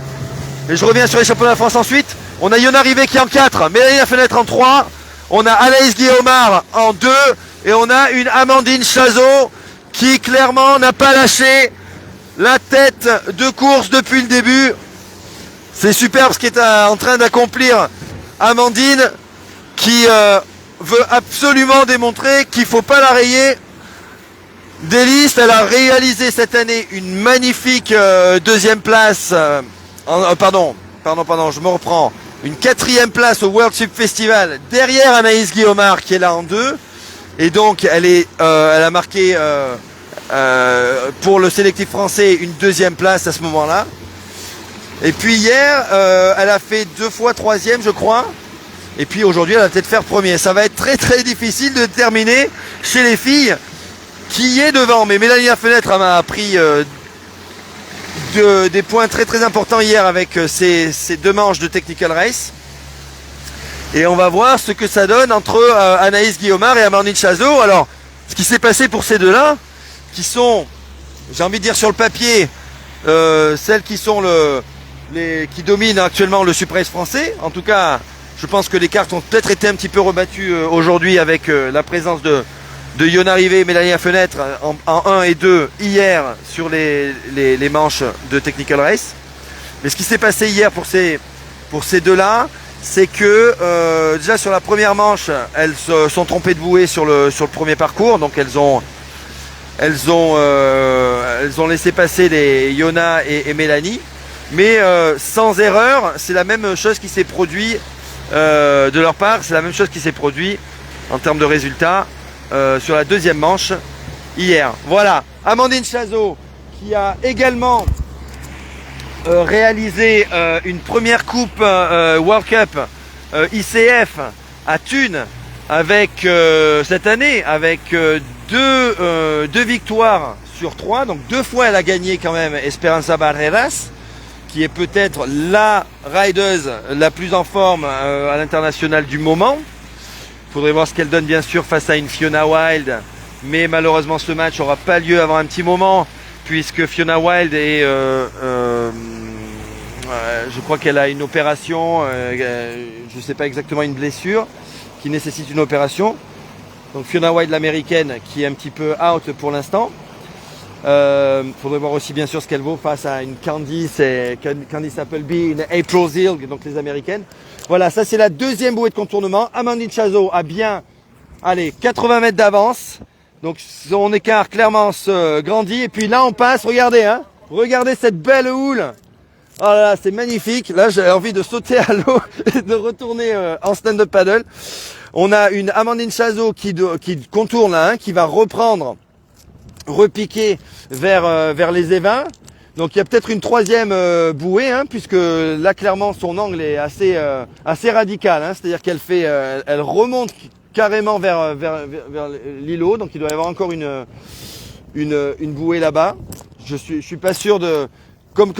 Et je reviens sur les championnats de France ensuite. On a Yona Rivet qui est en 4, Mélanie Lafenêtre en 3. On a Anaïs Guillaumard en 2. Et on a une Amandine Chazot qui clairement n'a pas lâché la tête de course depuis le début. C'est superbe ce qui est en train d'accomplir Amandine, qui veut absolument démontrer qu'il ne faut pas la rayer des listes. Elle a réalisé cette année une magnifique deuxième place, pardon, je me reprends, une 4e place au World Ship Festival derrière Anaïs Guillaumard qui est là en 2. Et donc elle a marqué pour le sélectif français une 2e place à ce moment-là. Et puis hier, elle a fait 2 fois 3e, je crois. Et puis aujourd'hui, elle va peut-être faire premier. Ça va être très très difficile de terminer chez les filles qui est devant. Mais Mélanie Lafenêtre m'a pris des points très très importants hier avec ces 2 manches de Technical Race. Et on va voir ce que ça donne entre Anaïs Guillaumard et Amandine Chazot. Alors, ce qui s'est passé pour ces deux-là, qui sont, j'ai envie de dire sur le papier, celles qui sont qui dominent actuellement le Super Race français. En tout cas, je pense que les cartes ont peut-être été un petit peu rebattues aujourd'hui avec la présence de Yona Rivet et Mélanie Lafenêtre en 1 et 2 hier sur les manches de Technical Race. Mais ce qui s'est passé hier pour ces deux-là, c'est que déjà sur la première manche, elles se sont trompées de bouée sur le premier parcours. Donc elles ont laissé passer les Yona et Mélanie. Mais sans erreur, c'est la même chose qui s'est produit de leur part. C'est la même chose qui s'est produit en termes de résultats sur la deuxième manche hier. Voilà, Amandine Chazot qui a également réalisé une première coupe World Cup ICF à Thunes avec cette année avec deux victoires sur 3. Donc 2 fois elle a gagné quand même Esperanza Barreras, qui est peut-être la rideuse la plus en forme à l'international du moment. Il faudrait voir ce qu'elle donne bien sûr face à une Fiona Wild, mais malheureusement ce match n'aura pas lieu avant un petit moment, puisque Fiona Wild est, je crois qu'elle a une opération, je ne sais pas exactement, une blessure qui nécessite une opération. Donc Fiona Wild, l'américaine, qui est un petit peu out pour l'instant. Faudrait voir aussi bien sûr ce qu'elle vaut face à une Candice Appleby, une April Zilg, donc les américaines. Voilà, ça c'est la deuxième bouée de contournement. Amandine Chazot a bien, allez, 80 mètres d'avance. Donc son écart clairement se grandit. Et puis là on passe, regardez, hein, regardez cette belle houle. Oh là là, c'est magnifique. Là j'ai envie de sauter à l'eau et de retourner en stand-up paddle. On a une Amandine Chazot qui contourne là, hein, qui va repiquer vers les évins. Donc il y a peut-être une troisième bouée, hein, puisque là clairement son angle est assez radical, hein, c'est-à-dire elle remonte carrément vers l'îlot, donc il doit y avoir encore une bouée là-bas. Je suis pas sûr de, comme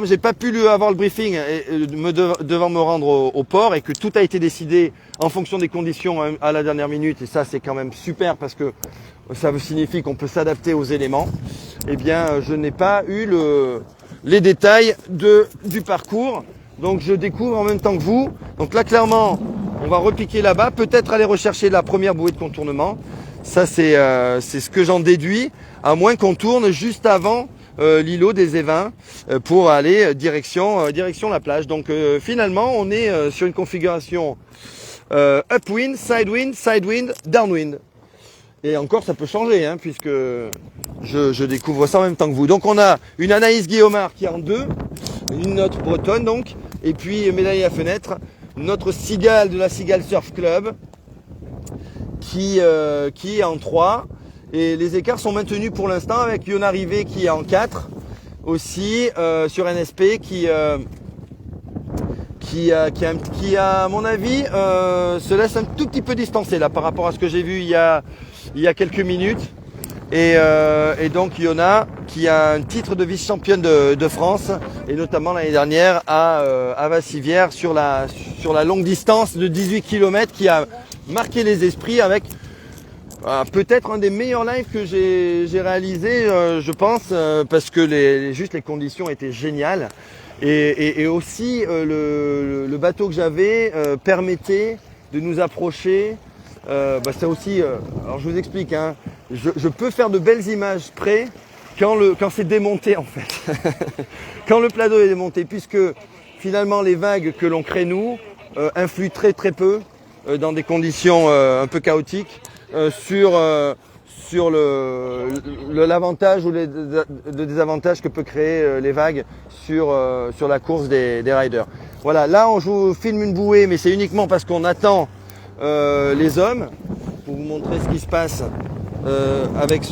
j'ai pas pu lui avoir le briefing devant me rendre au port et que tout a été décidé en fonction des conditions à la dernière minute, et ça c'est quand même super parce que ça signifie qu'on peut s'adapter aux éléments. Eh bien, je n'ai pas eu les détails du parcours. Donc, je découvre en même temps que vous. Donc là, clairement, on va repiquer là-bas. Peut-être aller rechercher la première bouée de contournement. Ça, c'est ce que j'en déduis. À moins qu'on tourne juste avant l'îlot des Évins pour aller direction la plage. Donc, finalement, on est sur une configuration upwind, sidewind, downwind. Et encore, ça peut changer, hein, puisque je découvre ça en même temps que vous. Donc, on a une Anaïs Guillaumard qui est en 2, une autre bretonne, donc, et puis Mélanie à fenêtre, notre cigale de la Cigale Surf Club, qui est en 3. Et les écarts sont maintenus pour l'instant avec Yona Rivet qui est en 4, aussi, sur NSP, qui à mon avis, se laisse un tout petit peu distancer, là, par rapport à ce que j'ai vu il y a quelques minutes. Et donc Yona qui a un titre de vice-championne de France, et notamment l'année dernière à Vassivière sur la longue distance de 18 km, qui a marqué les esprits avec peut-être un des meilleurs lives que j'ai réalisé, je pense, parce que les conditions étaient géniales. Et aussi le bateau que j'avais permettait de nous approcher. Ça aussi, alors je vous explique, hein, je peux faire de belles images près quand c'est démonté en fait. Quand le plateau est démonté, puisque finalement les vagues que l'on crée nous influent très très peu dans des conditions un peu chaotiques sur l'avantage ou le désavantage que peut créer les vagues sur la course des riders. Voilà, là je vous filme une bouée, mais c'est uniquement parce qu'on attend les hommes, pour vous montrer ce qui se passe avec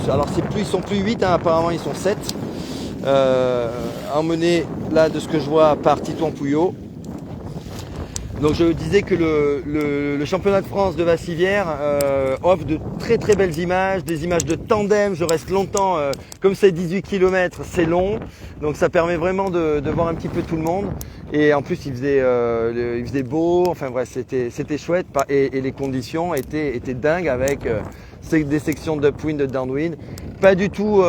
alors ils sont plus 8, hein, apparemment ils sont 7, emmenés là de ce que je vois par Titouan Pouillot. Donc je disais que le championnat de France de Vassivière offre de très très belles images, des images de tandem. Je reste longtemps, comme c'est 18 km, c'est long, donc ça permet vraiment de voir un petit peu tout le monde. Et en plus il faisait beau, enfin bref, c'était chouette, et les conditions étaient dingues avec des sections d'upwind, de downwind, pas du tout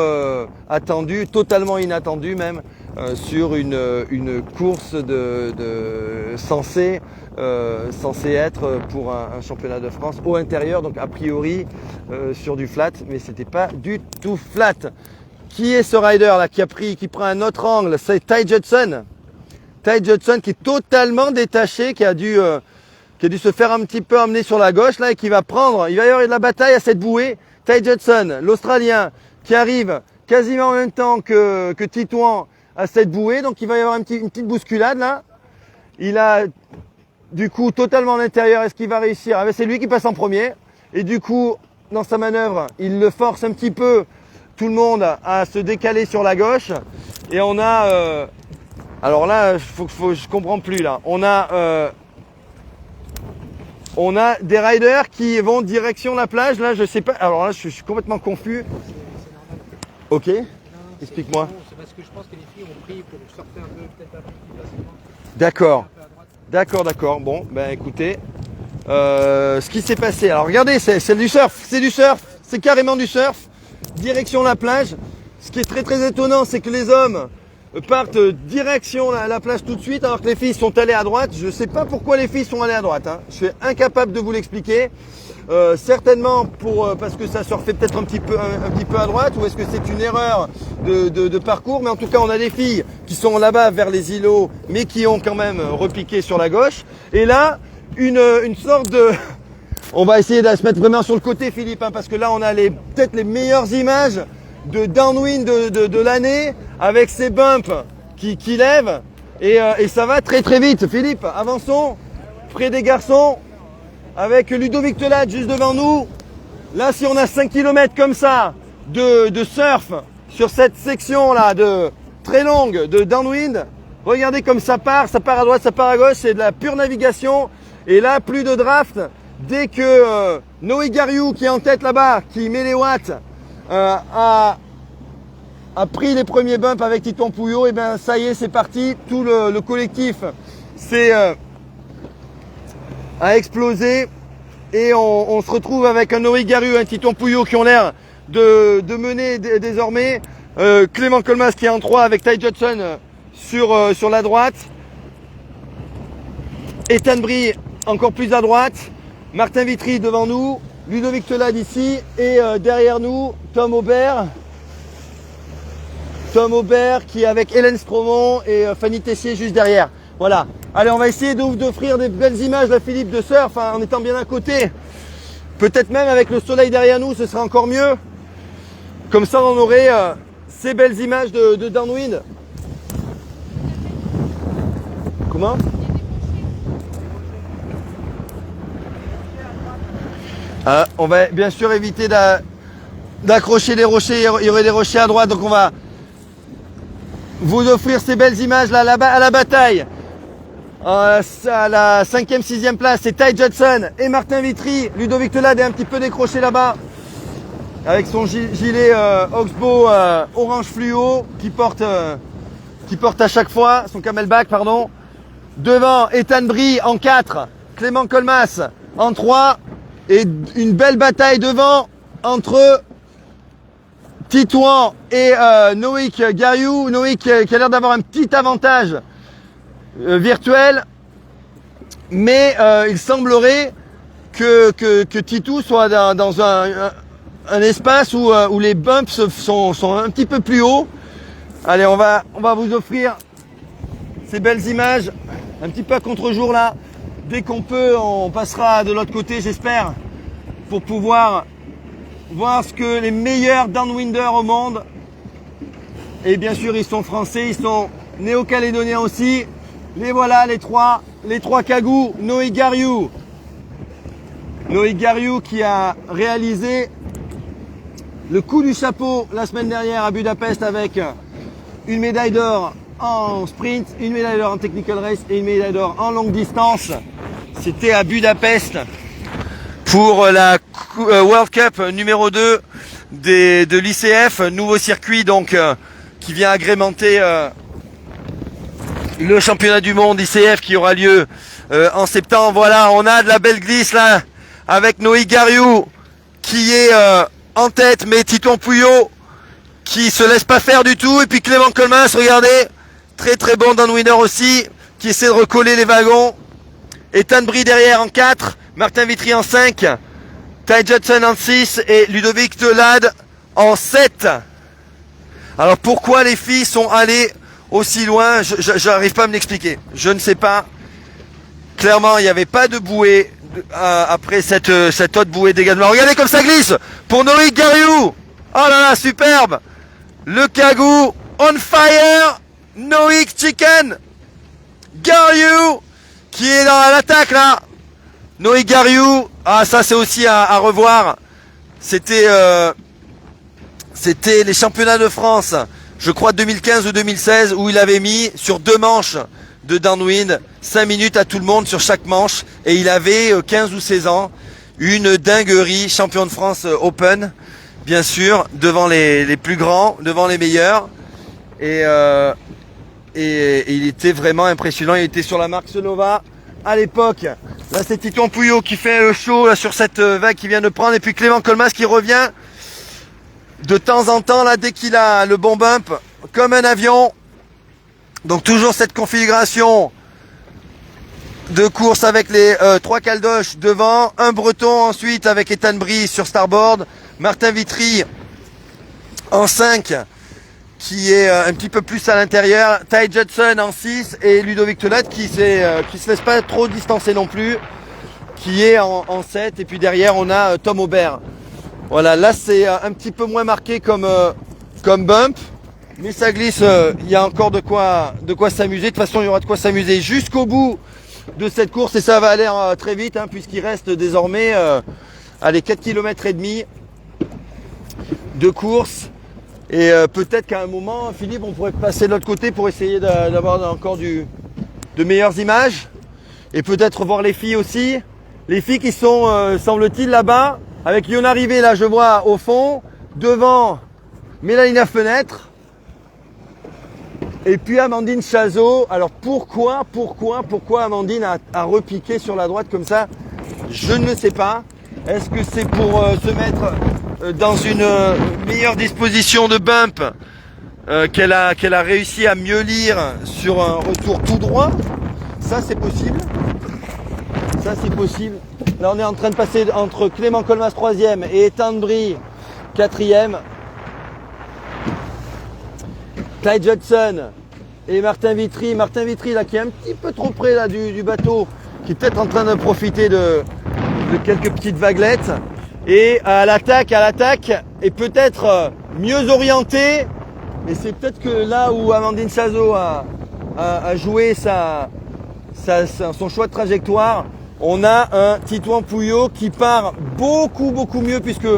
attendues, totalement inattendues même, sur une course censée être pour un championnat de France au intérieur, donc a priori sur du flat, mais c'était pas du tout flat. Qui est ce rider là qui prend un autre angle? C'est Ty Judson. Ty Judson qui est totalement détaché, qui a dû se faire un petit peu emmener sur la gauche là, et il va y avoir de la bataille à cette bouée. Ty Judson, l'Australien, qui arrive quasiment en même temps que Titouan à cette bouée, donc il va y avoir une petite bousculade là. Il a du coup totalement à l'intérieur. Est-ce qu'il va réussir? C'est lui qui passe en premier, et du coup dans sa manœuvre il le force un petit peu, tout le monde, à se décaler sur la gauche. Et on a alors là je comprends plus là, on a des riders qui vont direction la plage. Là je sais pas, alors là je suis complètement confus. Ok, explique-moi. C'est parce que je pense que les filles ont pris pour sortir un peu, peut-être un peu plus facilement. D'accord. Bon, ben écoutez, ce qui s'est passé. Alors regardez, c'est du surf, c'est carrément du surf. Direction la plage. Ce qui est très très étonnant, c'est que les hommes partent direction la plage tout de suite, alors que les filles sont allées à droite. Je ne sais pas pourquoi les filles sont allées à droite. Hein. Je suis incapable de vous l'expliquer. Certainement parce que ça surfait peut-être un petit peu à droite, ou est-ce que c'est une erreur de parcours. Mais en tout cas, on a des filles qui sont là-bas vers les îlots, mais qui ont quand même repiqué sur la gauche. Et là, une sorte de... On va essayer de se mettre vraiment sur le côté, Philippe, hein, parce que là, on a peut-être les meilleures images de downwind de l'année, avec ces bumps qui lèvent, et ça va très très vite. Philippe, avançons, près des garçons, avec Ludovic Telade juste devant nous. Là, si on a 5 km comme ça de surf sur cette section là très longue de downwind, regardez comme ça part à droite, ça part à gauche, c'est de la pure navigation. Et là, plus de draft. Dès que Noé Gariou, qui est en tête là-bas, qui met les watts, a pris les premiers bumps avec Titon Pouillot, et bien ça y est, c'est parti. Tout le collectif a explosé, et on se retrouve avec un Noé Gariou, un Titon Pouillot qui ont l'air de mener désormais. Clément Colmas qui est en 3 avec Ty Judson sur la droite. Ethan Brie encore plus à droite. Martin Vitry devant nous, Ludovic Telade ici, et derrière nous, Tom Aubert. Tom Aubert qui est avec Hélène Stromont et Fanny Tessier juste derrière. Voilà. Allez, on va essayer d'offrir des belles images à Philippe de surf, hein, en étant bien à côté. Peut-être même avec le soleil derrière nous, ce sera encore mieux. Comme ça, on aurait ces belles images de downwind. Comment ? On va bien sûr éviter d'accrocher des rochers. Il y aurait des rochers à droite, donc on va vous offrir ces belles images là à la bataille. À la 5e, 6e place, c'est Ty Judson et Martin Vitry. Ludovic Telade est un petit peu décroché là-bas avec son gilet Oxbow orange fluo qui porte à chaque fois, son camelback, pardon. Devant, Ethan Brie en 4, Clément Colmas en 3. Et une belle bataille devant entre Titouan et Noïc Gariou. Noïc qui a l'air d'avoir un petit avantage virtuel. Mais il semblerait que Titou soit dans un espace où les bumps sont un petit peu plus hauts. Allez, on va vous offrir ces belles images. Un petit peu à contre-jour là. Dès qu'on peut, on passera de l'autre côté, j'espère, pour pouvoir voir ce que les meilleurs downwinders au monde, et bien sûr ils sont français, ils sont néo-calédoniens aussi. Les voilà, les trois cagous. Noé Gariou qui a réalisé le coup du chapeau la semaine dernière à Budapest avec une médaille d'or en sprint, une médaille d'or en technical race et une médaille d'or en longue distance. C'était à Budapest pour la World Cup numéro 2 de l'ICF, nouveau circuit donc qui vient agrémenter le championnat du monde ICF qui aura lieu en septembre. Voilà, on a de la belle glisse là avec Noé Gariou qui est en tête, mais Titon Pouillot qui se laisse pas faire du tout, et puis Clément Colmas, regardez, très très bon downwinder aussi, qui essaie de recoller les wagons. Ethan Brie derrière en 4, Martin Vitry en 5, Ty Judson en 6 et Ludovic Telade en 7. Alors pourquoi les filles sont allées aussi loin, je n'arrive pas à me l'expliquer. Je ne sais pas. Clairement, il n'y avait pas de bouée après cette haute bouée d'également. Regardez comme ça glisse pour Noé Gariou. Oh là là, superbe. Le cagou on fire. Noé Chicken Gariou qui est dans l'attaque là. Noé Gariou, ah ça c'est aussi à revoir. C'était les championnats de France, je crois 2015 ou 2016, où il avait mis sur 2 manches de downwind 5 minutes à tout le monde sur chaque manche, et il avait 15 ou 16 ans. Une dinguerie, champion de France Open, bien sûr, devant les plus grands, devant les meilleurs, et il était vraiment impressionnant. Il était sur la marque Sonova à l'époque. Là c'est Titon Pouillot qui fait le show là, sur cette vague qu'il vient de prendre, et puis Clément Colmas qui revient de temps en temps, là, dès qu'il a le bon bump, comme un avion. Donc toujours cette configuration de course avec les 3 caldoches devant, un breton ensuite avec Ethan Brie sur starboard, Martin Vitry en 5 qui est un petit peu plus à l'intérieur, Ty Judson en 6 et Ludovic Tolette qui se laisse pas trop distancer non plus, qui est en 7, et puis derrière on a Tom Aubert. Voilà, là c'est un petit peu moins marqué comme bump, mais ça glisse, il y a encore de quoi s'amuser. De toute façon il y aura de quoi s'amuser jusqu'au bout de cette course et ça va aller très vite puisqu'il reste désormais 4 km et demi de course. Et peut-être qu'à un moment, Philippe, on pourrait passer de l'autre côté pour essayer d'avoir encore de meilleures images. Et peut-être voir les filles aussi. Les filles qui sont, semble-t-il, là-bas. Avec Yona Rivet, là, je vois au fond. Devant, Mélanie Fenêtre. Et puis Amandine Chazot. Alors pourquoi Amandine a repiqué sur la droite comme ça? Je ne sais pas. Est-ce que c'est pour se mettre dans une meilleure disposition de bump qu'elle a réussi à mieux lire sur un retour tout droit? Ça c'est possible. Là on est en train de passer entre Clément Colmas 3e et Ethan Brie 4e. Clyde Judson et Martin Vitry. Martin Vitry là qui est un petit peu trop près là du bateau, qui est peut-être en train de profiter de quelques petites vaguelettes. Et à l'attaque, et peut-être mieux orienté. Et c'est peut-être que là où Amandine Chazot a joué son choix de trajectoire, on a un Titouan Pouillot qui part beaucoup mieux, puisque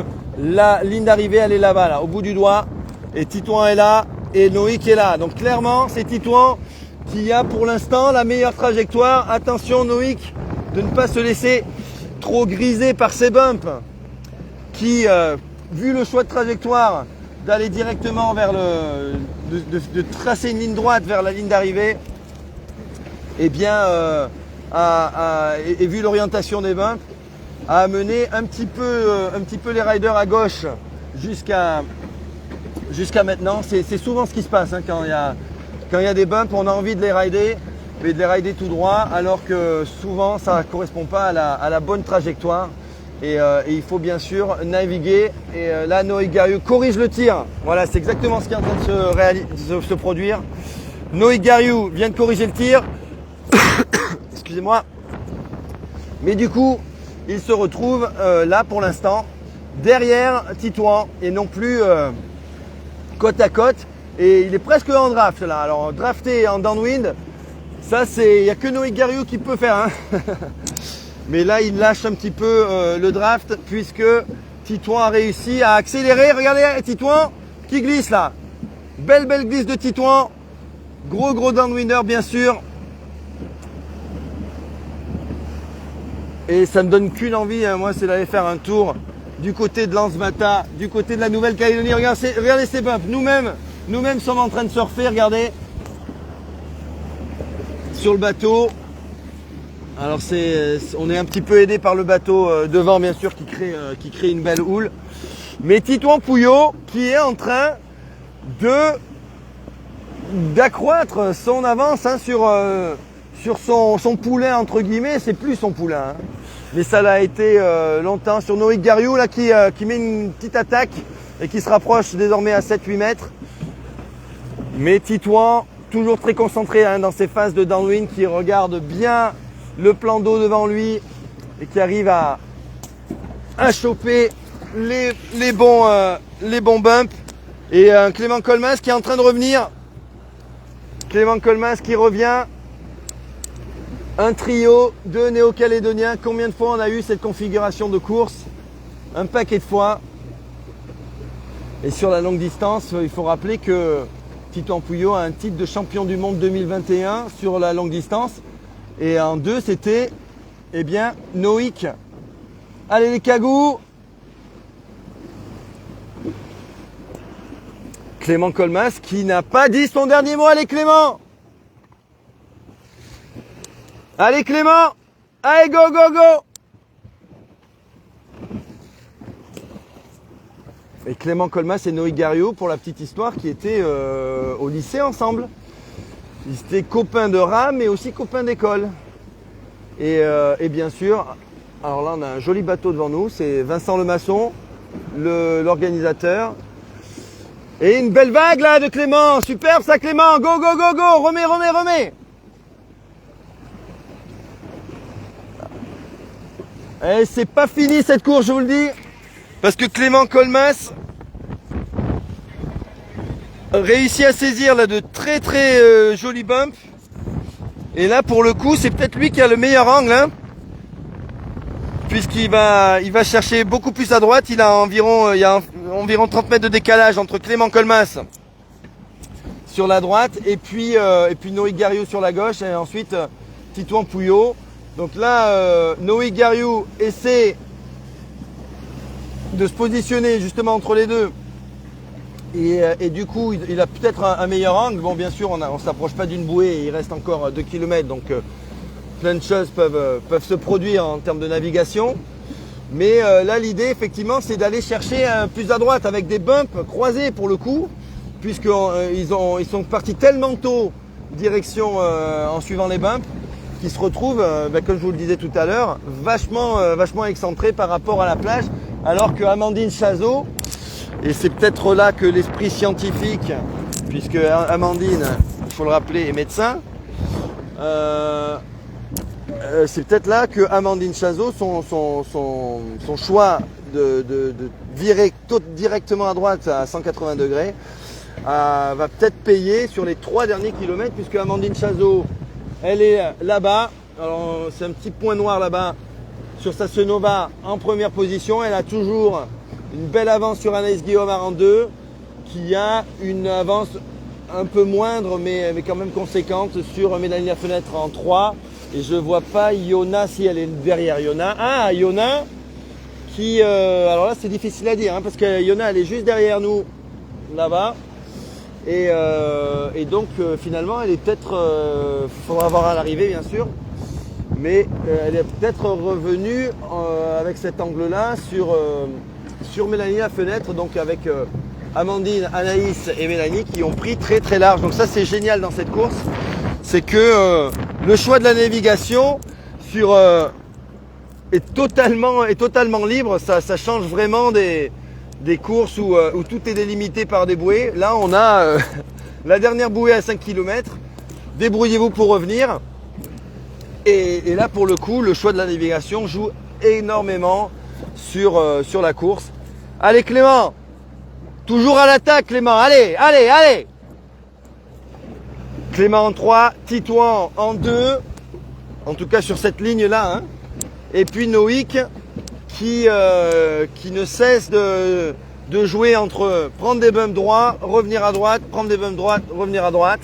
la ligne d'arrivée elle est là-bas, là, au bout du doigt. Et Titouan est là et Noïc est là. Donc clairement c'est Titouan qui a pour l'instant la meilleure trajectoire. Attention Noïc de ne pas se laisser trop griser par ses bumps, qui, vu le choix de trajectoire, d'aller directement vers de tracer une ligne droite vers la ligne d'arrivée, et vu l'orientation des bumps, a amené un petit peu les riders à gauche jusqu'à maintenant. C'est souvent ce qui se passe quand il y a des bumps, on a envie de les rider, mais de les rider tout droit, alors que souvent ça ne correspond pas à la bonne trajectoire. Et il faut bien sûr naviguer. Et là, Noé Gariou corrige le tir. Voilà, c'est exactement ce qui est en train de se produire. Noé Gariou vient de corriger le tir. Excusez-moi. Mais du coup, il se retrouve là pour l'instant derrière Titouan et non plus côte à côte. Et il est presque en draft là. Alors drafté en downwind, ça il n'y a que Noé Gariou qui peut faire. Mais là, il lâche un petit peu le draft, puisque Titouan a réussi à accélérer. Regardez, Titouan qui glisse là. Belle glisse de Titouan. Gros downwinder, bien sûr. Et ça me donne qu'une envie, moi, c'est d'aller faire un tour du côté de Lance-Mata, du côté de la Nouvelle-Calédonie. Regardez ces bumps. Nous-mêmes sommes en train de surfer, regardez. Sur le bateau. Alors on est un petit peu aidé par le bateau devant, bien sûr, qui crée une belle houle. Mais Titouan Pouillot qui est en train d'accroître son avance sur son poulain, entre guillemets. C'est plus son poulain, mais ça l'a été longtemps. Sur Noé Gariou là qui met une petite attaque et qui se rapproche désormais à 7-8 mètres. Mais Titouan toujours très concentré dans ses phases de downwind, qui regarde bien le plan d'eau devant lui et qui arrive à choper les bons bumps. Et Clément Colmas qui est en train de revenir. Clément Colmas qui revient. Un trio de néo-calédoniens. Combien de fois on a eu cette configuration de course? Un paquet de fois. Et sur la longue distance, il faut rappeler que Titouan Pouillot a un titre de champion du monde 2021 sur la longue distance. Et en 2, c'était, Noïc. Allez les cagous. Clément Colmas qui n'a pas dit son dernier mot. Allez Clément. Allez Clément. Allez go. Et Clément Colmas et Noé Gariot, pour la petite histoire, qui étaient au lycée ensemble. Ils étaient copains de rame mais aussi copains d'école. Et bien sûr, alors là on a un joli bateau devant nous, c'est Vincent Lemasson, l'organisateur. Et une belle vague là de Clément, superbe ça Clément, go go go go, remets. Et c'est pas fini cette course, je vous le dis, parce que Clément Colmas réussit à saisir là de très jolis bumps. Et là pour le coup c'est peut-être lui qui a le meilleur angle, hein, puisqu'il va chercher beaucoup plus à droite. Il y a environ 30 mètres de décalage entre Clément Colmas sur la droite et puis Noé Gariot sur la gauche, et ensuite Titouan Pouillot. Donc là Noé Gariot essaie de se positionner justement entre les deux, et du coup il a peut-être un meilleur angle. Bon, bien sûr on ne s'approche pas d'une bouée et il reste encore 2 km, donc plein de choses peuvent se produire en termes de navigation. Mais là l'idée effectivement c'est d'aller chercher plus à droite avec des bumps croisés pour le coup, puisqu'ils sont partis tellement tôt direction en suivant les bumps, qu'ils se retrouvent, comme je vous le disais tout à l'heure, vachement excentrés par rapport à la plage, alors que Amandine Chazot, et c'est peut-être là que l'esprit scientifique, puisque Amandine, il faut le rappeler, est médecin, c'est peut-être là que Amandine Chazot, son choix de virer directement à droite à 180 degrés, va peut-être payer sur les 3 derniers kilomètres, puisque Amandine Chazot, elle est là-bas. Alors c'est un petit point noir là-bas sur sa Senova en première position. Elle a toujours une belle avance sur Anaïs Guillaume en 2, qui a une avance un peu moindre mais quand même conséquente sur Mélanie Lafenêtre en 3. Et je vois pas Yona si elle est derrière Yona. Ah, Yona qui... alors là c'est difficile à dire, hein, parce que Yona elle est juste derrière nous là-bas. Et donc finalement elle est peut-être... faudra voir à l'arrivée bien sûr. Mais elle est peut-être revenue avec cet angle-là sur Mélanie Lafenêtre. Donc avec Amandine, Anaïs et Mélanie qui ont pris très large. Donc ça c'est génial dans cette course. C'est que le choix de la navigation est totalement libre. Ça change vraiment des courses où tout est délimité par des bouées. Là, on a la dernière bouée à 5 km. Débrouillez-vous pour revenir. Et là, pour le coup, le choix de la navigation joue énormément sur la course. Allez, Clément! Toujours à l'attaque, Clément! Allez! Clément en 3, Titouan en 2, en tout cas sur cette ligne-là, hein. Et puis Noïc qui ne cesse de jouer entre prendre des bumps droits, revenir à droite, prendre des bumps droites, revenir à droite.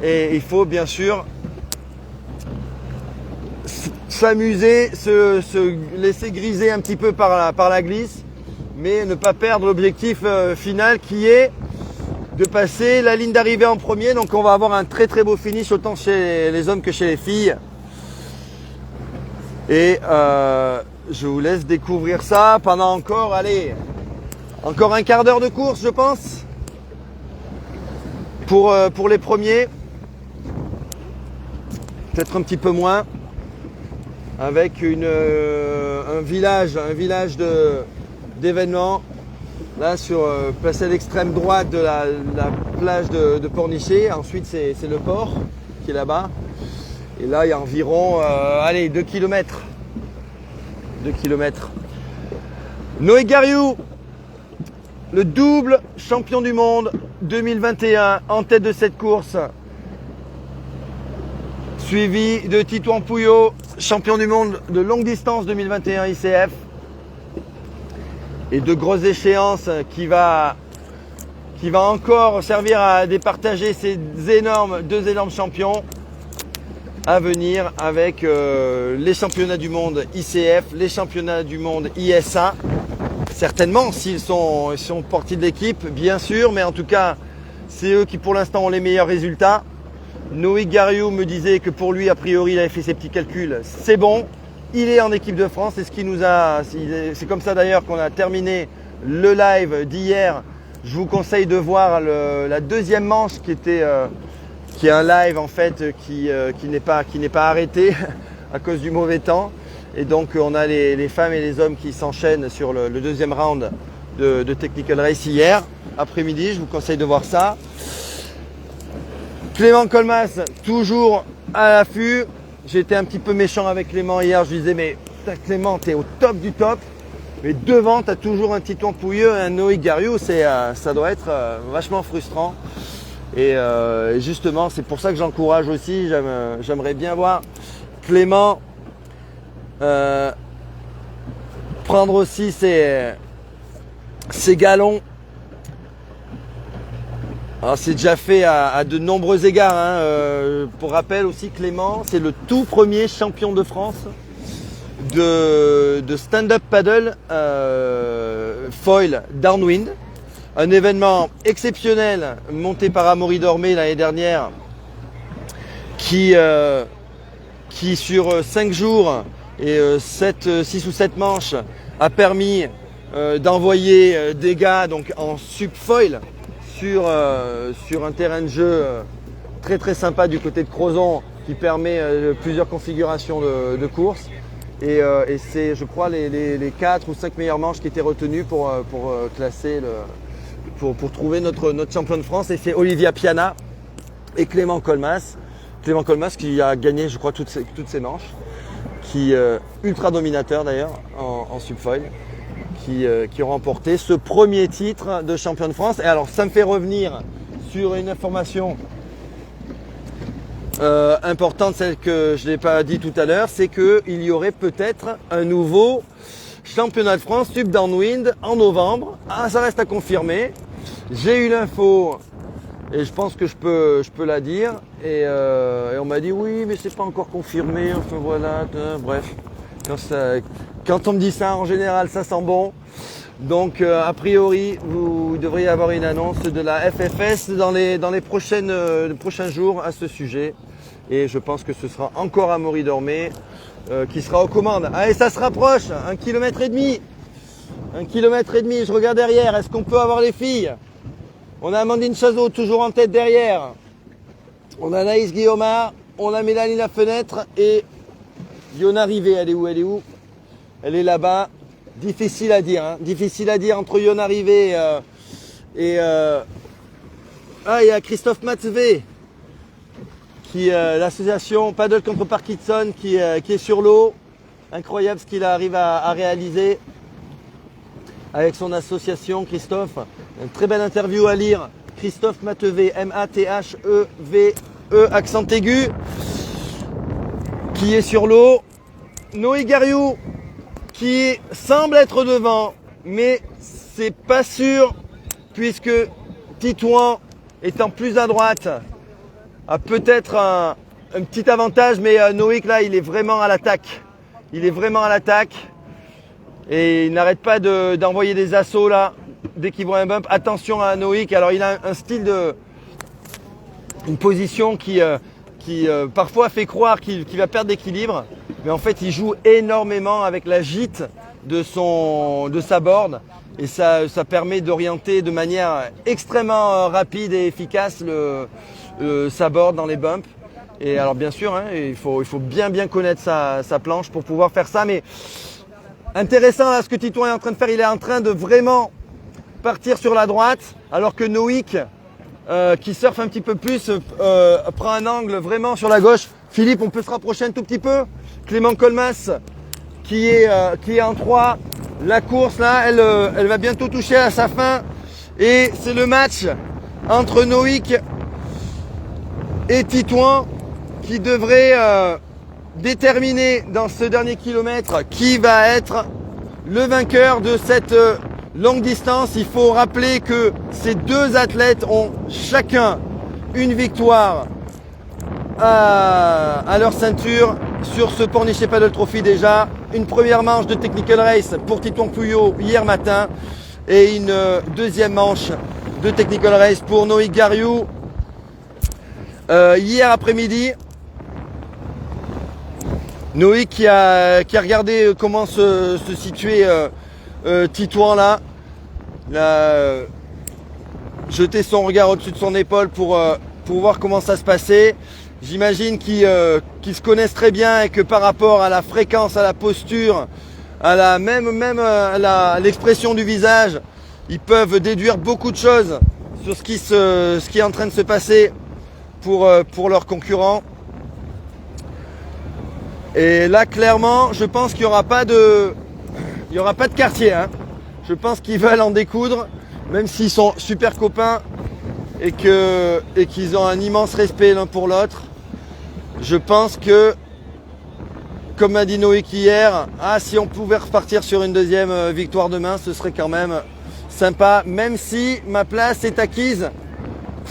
Et il faut bien sûr s'amuser, se laisser griser un petit peu par la glisse, mais ne pas perdre l'objectif final qui est de passer la ligne d'arrivée en premier. Donc on va avoir un très beau finish autant chez les hommes que chez les filles. Et je vous laisse découvrir ça pendant encore un quart d'heure de course, je pense, pour les premiers. Peut-être un petit peu moins, avec un village d'événements. Là, placé à l'extrême droite de la plage de Pornichet. Ensuite, c'est le port qui est là-bas. Et là, il y a environ 2 km. 2 km. Noé Gariot, le double champion du monde 2021, en tête de cette course. Suivi de Titouan Pouillot, champion du monde de longue distance 2021 ICF. Et de grosses échéances qui va encore servir à départager ces deux énormes champions à venir avec les championnats du monde ICF, les championnats du monde ISA. Certainement, s'ils sont partie de l'équipe, bien sûr, mais en tout cas, c'est eux qui pour l'instant ont les meilleurs résultats. Noé Gariot me disait que pour lui, a priori, il avait fait ses petits calculs. C'est bon. Il est en équipe de France, c'est comme ça d'ailleurs qu'on a terminé le live d'hier, je vous conseille de voir la deuxième manche qui est un live en fait qui n'est pas arrêté à cause du mauvais temps. Et donc on a les femmes et les hommes qui s'enchaînent sur le deuxième round de Technical Race hier après-midi. Je vous conseille de voir ça. Clément Colmas, toujours à l'affût. J'étais un petit peu méchant avec Clément hier. Je lui disais, mais Clément, t'es au top du top. Mais devant, tu as toujours un Titouan Pouilleux et un Noé Gariou. Ça doit être vachement frustrant. Et justement, c'est pour ça que j'encourage aussi. J'aimerais bien voir Clément prendre aussi ses galons. Alors c'est déjà fait à de nombreux égards. Hein. Pour rappel aussi, Clément, c'est le tout premier champion de France de stand-up paddle foil downwind. Un événement exceptionnel monté par Amaury Dormé l'année dernière qui sur 5 jours et 6 ou 7 manches a permis d'envoyer des gars donc en subfoil sur un terrain de jeu très très sympa du côté de Crozon qui permet plusieurs configurations de course. Et c'est, je crois, les 4 ou 5 meilleures manches qui étaient retenues pour classer, pour trouver notre champion de France. Et c'est Olivia Piana et Clément Colmas. Clément Colmas qui a gagné, je crois, toutes ces manches. Qui ultra dominateur d'ailleurs en subfoil. Qui ont remporté ce premier titre de champion de France. Et alors, ça me fait revenir sur une information importante, celle que je n'ai pas dit tout à l'heure, c'est qu'il y aurait peut-être un nouveau championnat de France Sub Downwind en novembre. Ah, ça reste à confirmer. J'ai eu l'info et je pense que je peux la dire. Et on m'a dit oui, mais c'est pas encore confirmé. Enfin voilà, bref. Quand on me dit ça, en général, ça sent bon. Donc, a priori, vous devriez avoir une annonce de la FFS dans les prochains jours à ce sujet. Et je pense que ce sera encore Amaury Dormé qui sera aux commandes. Allez, ça se rapproche, 1,5 km. 1,5 km, je regarde derrière, est-ce qu'on peut avoir les filles? On a Amandine Chazot, toujours en tête derrière. On a Anaïs Guillaumard, on a Mélanie Lafenêtre et Yona Rivet. Elle est où? Elle est là-bas. Difficile à dire, difficile à dire entre Yona Rivet et il y a Christophe Matzvé, qui l'association Paddle contre Parkinson qui est sur l'eau. Incroyable ce qu'il arrive à réaliser avec son association, Christophe. Une très belle interview à lire. Christophe Matheve, M-A-T-H-E-V-E, accent aigu, qui est sur l'eau. Noé Gariou, qui semble être devant, mais c'est pas sûr, puisque Titouan, étant plus à droite, a peut-être un petit avantage, mais Noé, là, il est vraiment à l'attaque. Il est vraiment à l'attaque. Et il n'arrête pas d'envoyer des assauts là, dès qu'il voit un bump. Attention à Noïc. Alors il a un style une position qui parfois fait croire qu'il va perdre d'équilibre. Mais en fait, il joue énormément avec la gîte de sa board. Et ça permet d'orienter de manière extrêmement rapide et efficace sa board dans les bumps. Et alors bien sûr, il faut bien connaître sa planche pour pouvoir faire ça. Mais intéressant là ce que Titouan est en train de faire. Il est en train de vraiment partir sur la droite, alors que Noïc, qui surfe un petit peu plus, prend un angle vraiment sur la gauche. Philippe, on peut se rapprocher un tout petit peu. Clément Colmas, qui est en 3. La course là, elle va bientôt toucher à sa fin. Et c'est le match entre Noïc et Titouan qui devrait déterminer dans ce dernier kilomètre qui va être le vainqueur de cette longue distance. Il faut rappeler que ces deux athlètes ont chacun une victoire à leur ceinture sur ce Pornichet Paddle Trophy déjà. Une première manche de Technical Race pour Titouan Pouillot hier matin et une deuxième manche de Technical Race pour Noïc Gariou hier après-midi. Noïc qui a regardé comment se situait Titouan là. Il a jeté son regard au-dessus de son épaule pour voir comment ça se passait. J'imagine qu'ils se connaissent très bien et que par rapport à la fréquence, à la posture, à la l'expression du visage, ils peuvent déduire beaucoup de choses sur ce qui est en train de se passer pour leurs concurrents. Et là, clairement, je pense qu'il n'y aura pas de quartier, hein. Je pense qu'ils veulent en découdre, même s'ils sont super copains et qu'ils ont un immense respect l'un pour l'autre. Je pense que, comme m'a dit Noik hier, si on pouvait repartir sur une deuxième victoire demain, ce serait quand même sympa, même si ma place est acquise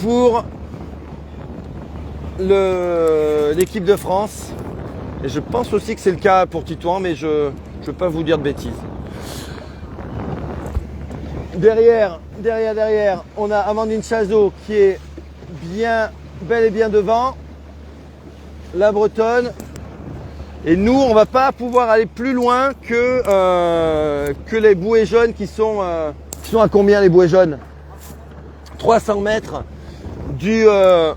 pour l'équipe de France. Et je pense aussi que c'est le cas pour Titouan, mais je ne veux pas vous dire de bêtises. Derrière, on a Amandine Chazot qui est bel et bien devant. La Bretonne. Et nous, on va pas pouvoir aller plus loin que les bouées jaunes qui sont à combien les bouées jaunes? 300 mètres de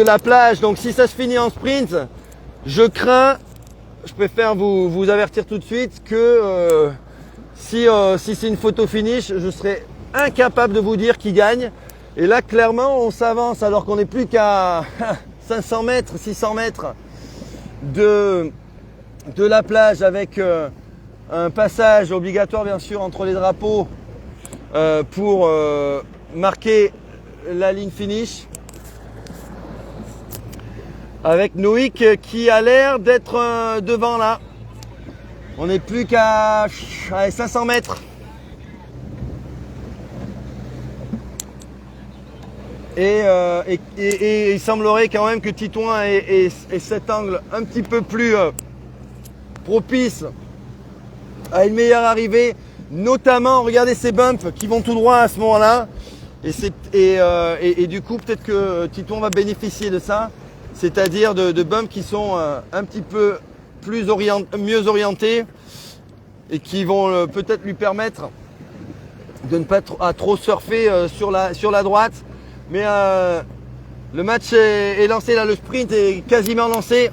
la plage. Donc si ça se finit en sprint, je préfère vous avertir tout de suite que si c'est une photo finish, je serai incapable de vous dire qui gagne. Et là, clairement, on s'avance alors qu'on n'est plus qu'à 500 mètres, 600 mètres de la plage avec un passage obligatoire, bien sûr, entre les drapeaux pour marquer la ligne finish. Avec Noik qui a l'air d'être devant là. On n'est plus qu'à 500 mètres. Et il semblerait quand même que Titouan ait cet angle un petit peu plus propice à une meilleure arrivée. Notamment, regardez ces bumps qui vont tout droit à ce moment-là. Et du coup, peut-être que Titouan va bénéficier de ça. C'est-à-dire de bumps qui sont un petit peu mieux orientés et qui vont peut-être lui permettre de ne pas trop surfer sur la droite. Mais le match est lancé, là le sprint est quasiment lancé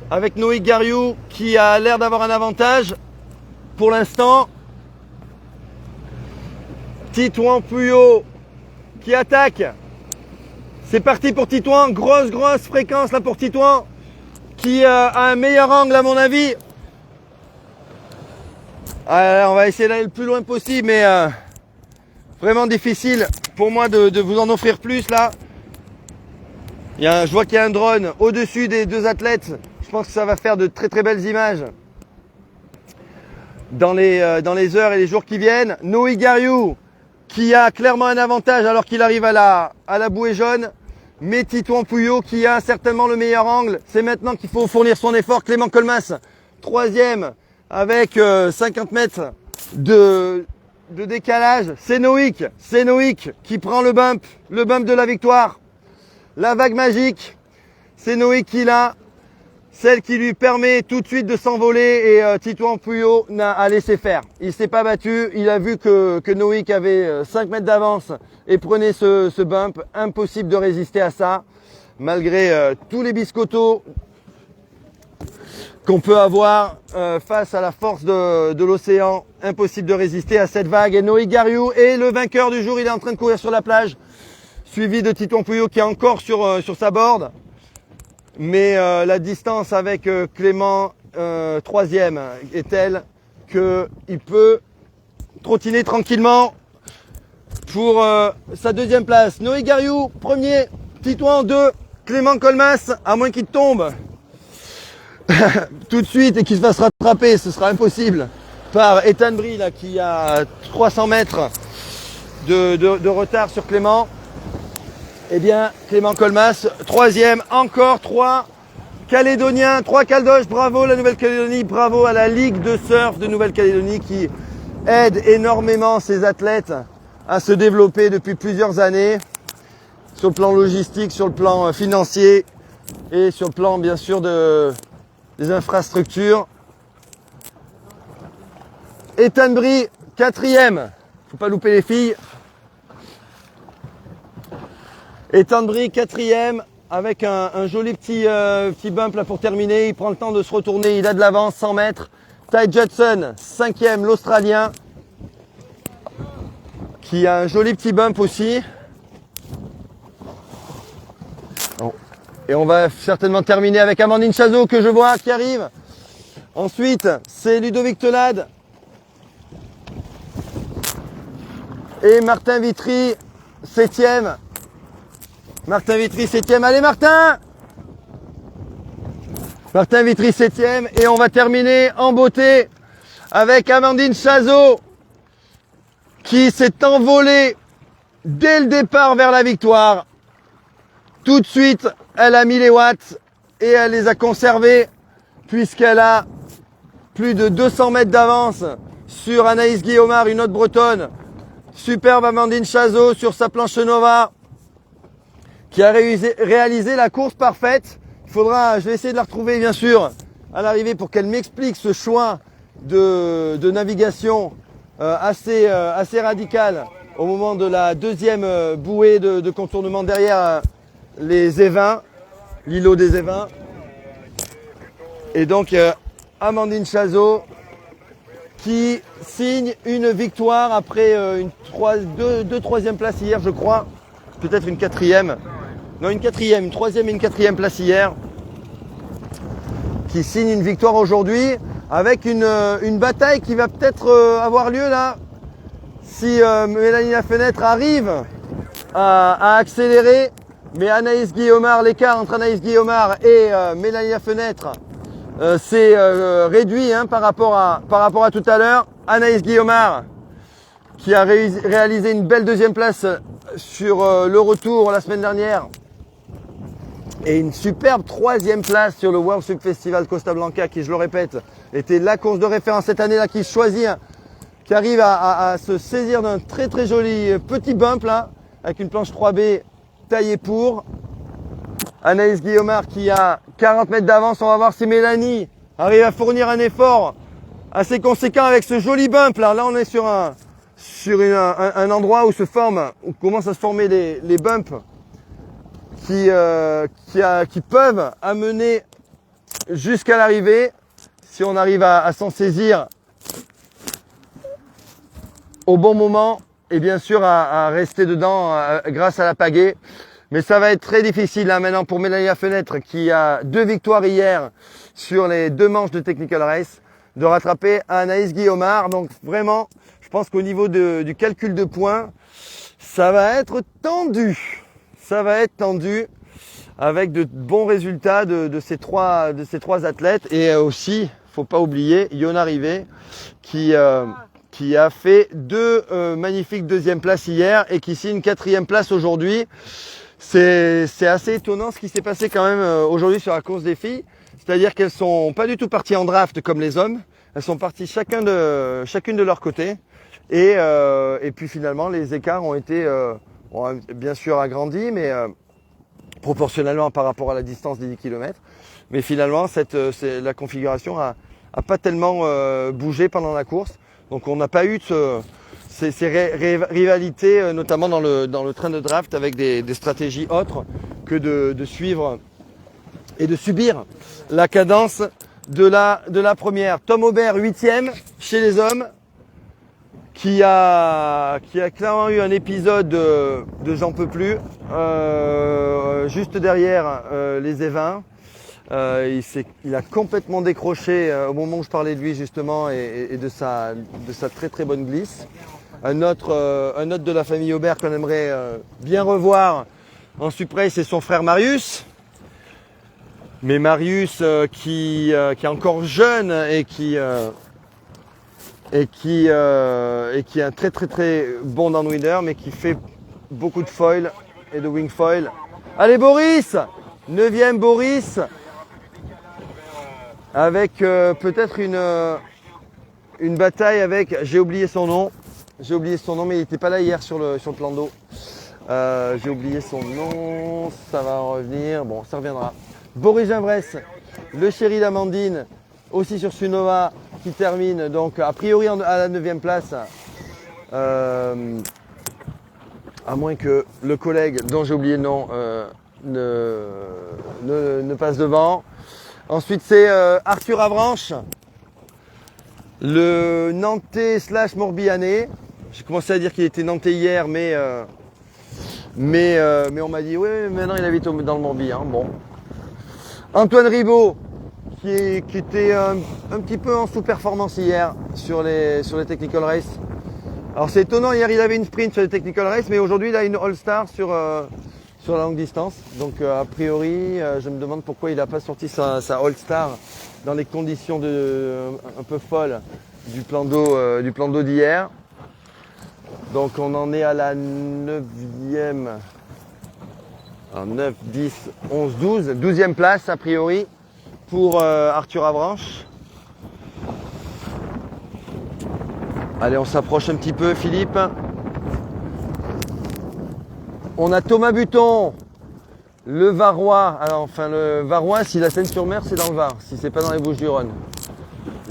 avec Noik Gariou qui a l'air d'avoir un avantage pour l'instant. Titouan Pouillot qui attaque. C'est parti pour Titouan, grosse fréquence là pour Titouan qui a un meilleur angle à mon avis. On va essayer d'aller le plus loin possible, mais vraiment difficile pour moi de vous en offrir plus là. Je vois qu'il y a un drone au-dessus des deux athlètes. Je pense que ça va faire de très belles images dans les heures et les jours qui viennent. Noik Gariou qui a clairement un avantage alors qu'il arrive à la bouée jaune. Mais Titouan Pouillot qui a certainement le meilleur angle. C'est maintenant qu'il faut fournir son effort. Clément Colmas, troisième avec 50 mètres de décalage. C'est Noik qui prend le bump de la victoire. La vague magique, c'est Noik qui l'a. Celle qui lui permet tout de suite de s'envoler et Titouan Pouillot a laissé faire. Il s'est pas battu, il a vu que Noik avait 5 mètres d'avance et prenait ce bump. Impossible de résister à ça, malgré tous les biscottos qu'on peut avoir face à la force de l'océan. Impossible de résister à cette vague. Et Noik Gariou est le vainqueur du jour, il est en train de courir sur la plage, suivi de Titouan Pouillot qui est encore sur sa board. Mais la distance avec Clément, troisième, est telle qu'il peut trottiner tranquillement pour sa deuxième place. Noik Gariou, premier, Titouan, 2, Clément Colmas, à moins qu'il tombe tout de suite et qu'il se fasse rattraper, ce sera impossible, par Ethan Brie là, qui a 300 mètres de retard sur Clément. Eh bien, Clément Colmas, troisième, encore 3 Calédoniens, 3 Caldoches, bravo la Nouvelle-Calédonie, bravo à la Ligue de surf de Nouvelle-Calédonie qui aide énormément ces athlètes à se développer depuis plusieurs années, sur le plan logistique, sur le plan financier et sur le plan bien sûr des infrastructures. Ethan Brie, quatrième, Faut pas louper les filles. Et Tanbri, 4e, avec un joli petit bump là pour terminer. Il prend le temps de se retourner, il a de l'avance, 100 mètres. Ty Judson, 5e, l'Australien, qui a un joli petit bump aussi. Bon. Et on va certainement terminer avec Amandine Chazot que je vois qui arrive. Ensuite, c'est Ludovic Telade et Martin Vitry, 7e. Martin Vitry, 7e. Allez Martin! Martin Vitry, 7e. Et on va terminer en beauté avec Amandine Chazot qui s'est envolée dès le départ vers la victoire. Tout de suite, elle a mis les watts et elle les a conservés puisqu'elle a plus de 200 mètres d'avance sur Anaïs Guillaumard, une autre bretonne. Superbe Amandine Chazot sur sa planche Nova qui a réalisé la course parfaite. Je vais essayer de la retrouver bien sûr à l'arrivée pour qu'elle m'explique ce choix de navigation assez radical au moment de la deuxième bouée de contournement derrière les Évins, l'îlot des Évins. Et donc Amandine Chazot qui signe une victoire après deux troisième places hier je crois, peut-être une quatrième. Non, une quatrième, une troisième et une quatrième place hier. Qui signe une victoire aujourd'hui avec une bataille qui va peut-être avoir lieu là. Si Mélanie Lafenêtre arrive à accélérer. Mais Anaïs Guillaumard, l'écart entre Anaïs Guillaumard et Mélanie Lafenêtre s'est réduit par rapport à tout à l'heure. Anaïs Guillaumard qui a réalisé une belle deuxième place sur le retour la semaine dernière. Et une superbe troisième place sur le World Sub Festival Costa Blanca qui, je le répète, était la course de référence cette année-là, qui choisit, qui arrive à se saisir d'un très très joli petit bump là, avec une planche 3B taillée pour. Anaïs Guillaumard qui a 40 mètres d'avance. On va voir si Mélanie arrive à fournir un effort assez conséquent avec ce joli bump là. Là on est sur un endroit où commencent à se former les bumps qui peuvent amener jusqu'à l'arrivée si on arrive à s'en saisir au bon moment et bien sûr à rester dedans grâce à la pagaie. Mais ça va être très difficile là maintenant pour Mélanie Lafenêtre qui a 2 victoires hier sur les 2 manches de Technical Race de rattraper Anaïs Guillaumard. Donc vraiment, je pense qu'au niveau du calcul de points, ça va être tendu. Ça va être tendu avec de bons résultats de ces trois athlètes. Et aussi, faut pas oublier, Yona Rivet qui a fait 2 magnifiques deuxième places hier et qui signe 4e place aujourd'hui. C'est assez étonnant ce qui s'est passé quand même aujourd'hui sur la course des filles. C'est-à-dire qu'elles sont pas du tout parties en draft comme les hommes. Elles sont parties chacune de leur côté. Et puis finalement, les écarts ont été ont bien sûr agrandi, mais proportionnellement par rapport à la distance des 10 km. Mais finalement, la configuration a pas tellement bougé pendant la course. Donc on n'a pas eu ces rivalités, notamment dans le train de draft, avec des stratégies autres que de suivre et de subir la cadence de la première. Tom Aubert, 8e chez les hommes, qui a clairement eu un épisode de j'en peux plus, juste derrière les Évins. Il a complètement décroché au moment où je parlais de lui justement et de sa très très bonne glisse. Un autre de la famille Aubert qu'on aimerait bien revoir en Suprace, c'est son frère Marius. Mais Marius qui est encore jeune et qui est un très très très bon downwinder, mais qui fait beaucoup de foil et de wing foil. Allez Boris, 9e Boris, avec peut-être une bataille avec, j'ai oublié son nom, mais il n'était pas là hier sur le plan d'eau. J'ai oublié son nom, ça va en revenir, bon ça reviendra. Boris Gimbrès, le chéri d'Amandine, aussi sur Sunova, qui termine donc a priori à la 9e place À moins que le collègue dont j'ai oublié le nom ne passe devant. Ensuite c'est Arthur Avranches, le Nantais / Morbihanais. J'ai commencé à dire qu'il était Nantais hier, mais on m'a dit oui, maintenant il habite dans le Morbihan. Bon. Antoine Ribaud, qui était un petit peu en sous-performance hier sur les Technical Race. Alors c'est étonnant, hier il avait une sprint sur les Technical Race, mais aujourd'hui il a une All-Star sur la longue distance. Donc a priori, je me demande pourquoi il n'a pas sorti sa All-Star dans les conditions un peu folles du plan d'eau d'hier. Donc on en est à la 9e, alors 9, 10, 11, 12, 12e place a priori pour Arthur Avranches. Allez, on s'approche un petit peu, Philippe. On a Thomas Buton, le Varois. Alors, enfin, le Varois, si la Seine-sur-Mer, c'est dans le Var, si c'est pas dans les Bouches-du-Rhône.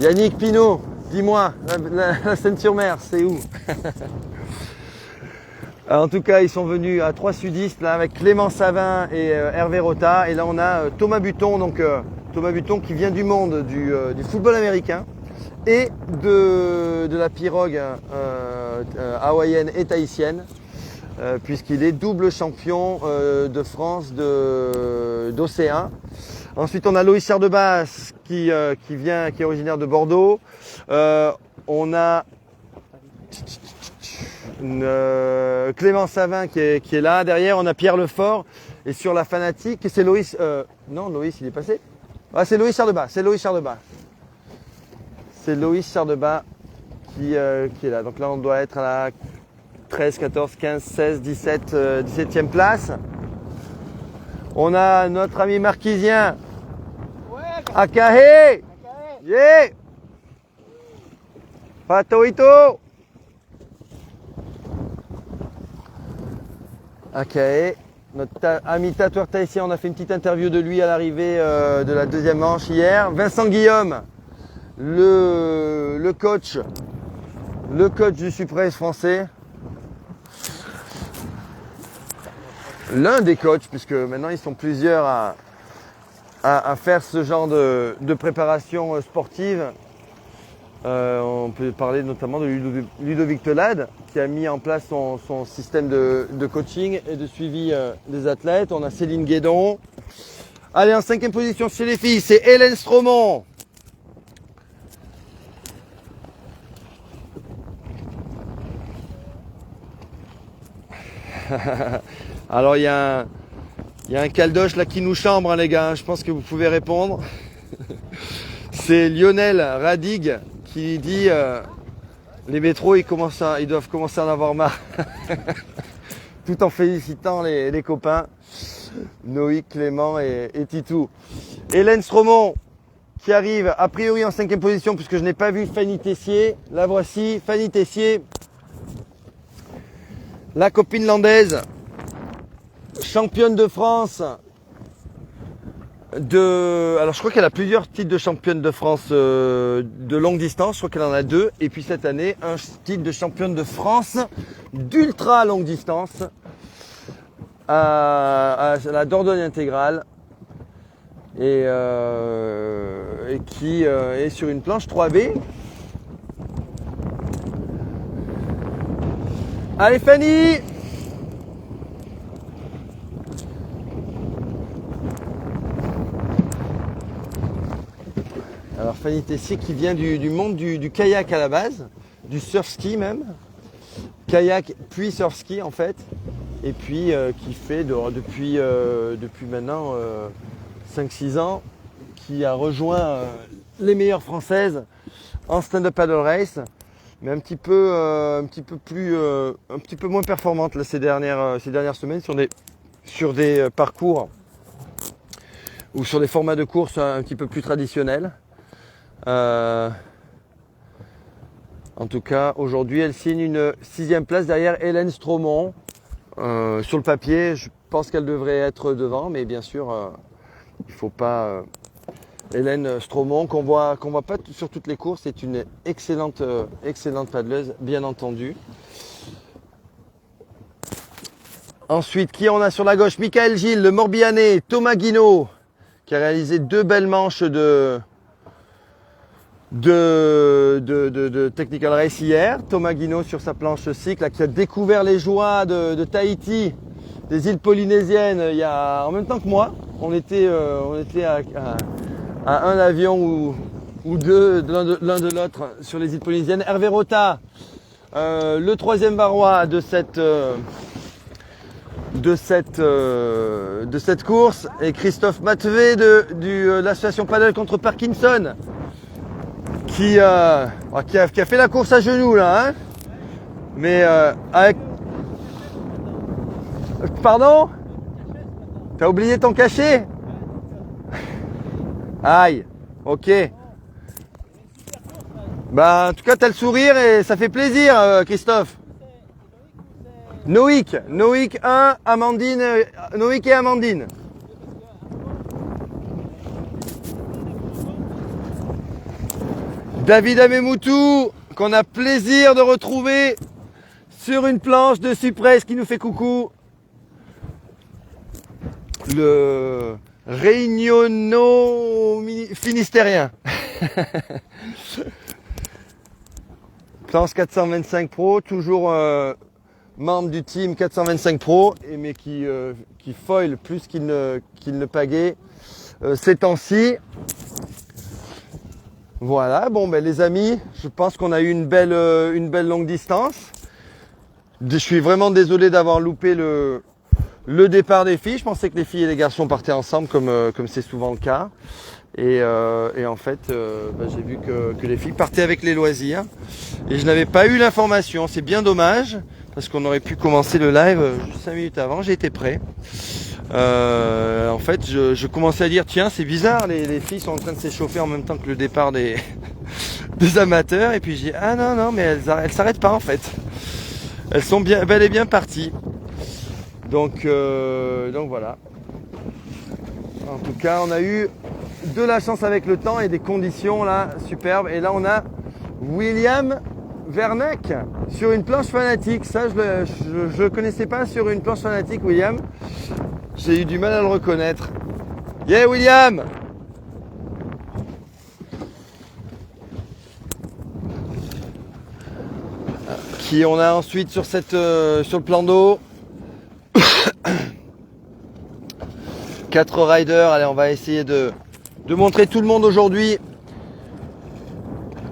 Yannick Pinault, dis-moi, la Seine-sur-Mer, c'est où? Alors, en tout cas, ils sont venus à 3 sudistes, là, avec Clément Savin et Hervé Rota. Et là, on a Thomas Buton, donc Thomas Buton qui vient du monde du football américain et de la pirogue hawaïenne et tahitienne, puisqu'il est double champion de France d'océan. Ensuite, on a Loïs Chardebas qui est originaire de Bordeaux. On a Clément Savin qui est là. Derrière, on a Pierre Lefort. Et sur la fanatique, c'est Loïs. Non, Loïs, il est passé. Ah, c'est Loïs Chardebas. C'est Loïs Chardebas. C'est Loïs Chardebas qui est là. Donc là, on doit être à la 13, 14, 15, 16, 17, 17e place. On a notre ami marquisien, Akahe. Yeah. Patoito. Akahe, notre ami tatoueur tahitien. On a fait une petite interview de lui à l'arrivée de la deuxième manche hier. Vincent Guillaume, le coach du Suprace français. L'un des coachs, puisque maintenant ils sont plusieurs à faire ce genre de préparation sportive. On peut parler notamment de Ludovic Telade, qui a mis en place son système de coaching et de suivi des athlètes. On a Céline Guédon. Allez, en 5e position chez les filles, c'est Hélène Stromont. Alors il y a un caldoche là qui nous chambre, hein, les gars, je pense que vous pouvez répondre. C'est Lionel Radig qui dit les métros ils doivent commencer à en avoir marre. Tout en félicitant les copains Noïc, Clément et Titou. Hélène Stromont qui arrive a priori en 5e position, puisque je n'ai pas vu Fanny Tessier. La voici, Fanny Tessier, la copine landaise, championne de France alors je crois qu'elle a plusieurs titres de championne de France de longue distance, je crois qu'elle en a 2, et puis cette année un titre de championne de France d'ultra longue distance à la Dordogne intégrale, et qui est sur une planche 3B. Allez Fanny! Alors Fanny Tessier qui vient du monde du kayak à la base, du surf-ski même. Kayak puis surf-ski en fait. Et puis qui fait depuis maintenant 5-6 ans, qui a rejoint les meilleures françaises en stand-up paddle race, mais un petit peu moins performante là, ces dernières semaines sur des parcours ou sur des formats de course un petit peu plus traditionnels. En tout cas, aujourd'hui, elle signe une 6e place derrière Hélène Stromont. Sur le papier, je pense qu'elle devrait être devant, mais bien sûr, il ne faut pas Hélène Stromont, qu'on voit pas sur toutes les courses, est une excellente paddleuse, bien entendu. Ensuite, qui on a sur la gauche? Michael Gilles, le Morbihanais, Thomas Guinaud, qui a réalisé 2 belles manches de Technical Race hier. Thomas Guinaud sur sa planche cycle, là, qui a découvert les joies de Tahiti, des îles polynésiennes, en même temps que moi. On était à un avion ou deux, l'un de l'autre, sur les îles polynésiennes. Hervé Rota, le 3e Barrois de cette course, et Christophe Matvé de l'association Paddle contre Parkinson, qui a fait la course à genoux là, hein, mais avec... Pardon? T'as oublié ton cachet? Aïe, ok. Bah en tout cas t'as le sourire et ça fait plaisir, Christophe. Noïc 1, Amandine, Noïc et Amandine. David Amemoutou, qu'on a plaisir de retrouver sur une planche de Cypress, qui nous fait coucou. Le Réunionno finistérien. Planche 425 Pro, toujours membre du team 425 Pro, mais qui foil plus qu'il ne pagaie ces temps-ci. Voilà, bon ben les amis, je pense qu'on a eu une belle longue distance. Je suis vraiment désolé d'avoir loupé le départ des filles. Je pensais que les filles et les garçons partaient ensemble comme c'est souvent le cas. Et en fait, j'ai vu que les filles partaient avec les loisirs. Et je n'avais pas eu l'information. C'est bien dommage, parce qu'on aurait pu commencer le live juste 5 minutes avant. J'ai été prêt. En fait, je commençais à dire, tiens, c'est bizarre, les filles sont en train de s'échauffer en même temps que le départ des amateurs. Et puis j'ai dit, ah non, mais elles s'arrêtent pas en fait. Elles sont bel et bien parties. Donc voilà. En tout cas, on a eu de la chance avec le temps et des conditions là superbes. Et là, on a William Vernac sur une planche fanatique. Ça, je le connaissais pas sur une planche fanatique, William. J'ai eu du mal à le reconnaître. Yeah, William! Qui on a ensuite sur sur le plan d'eau. 4 riders. Allez, on va essayer de montrer tout le monde aujourd'hui.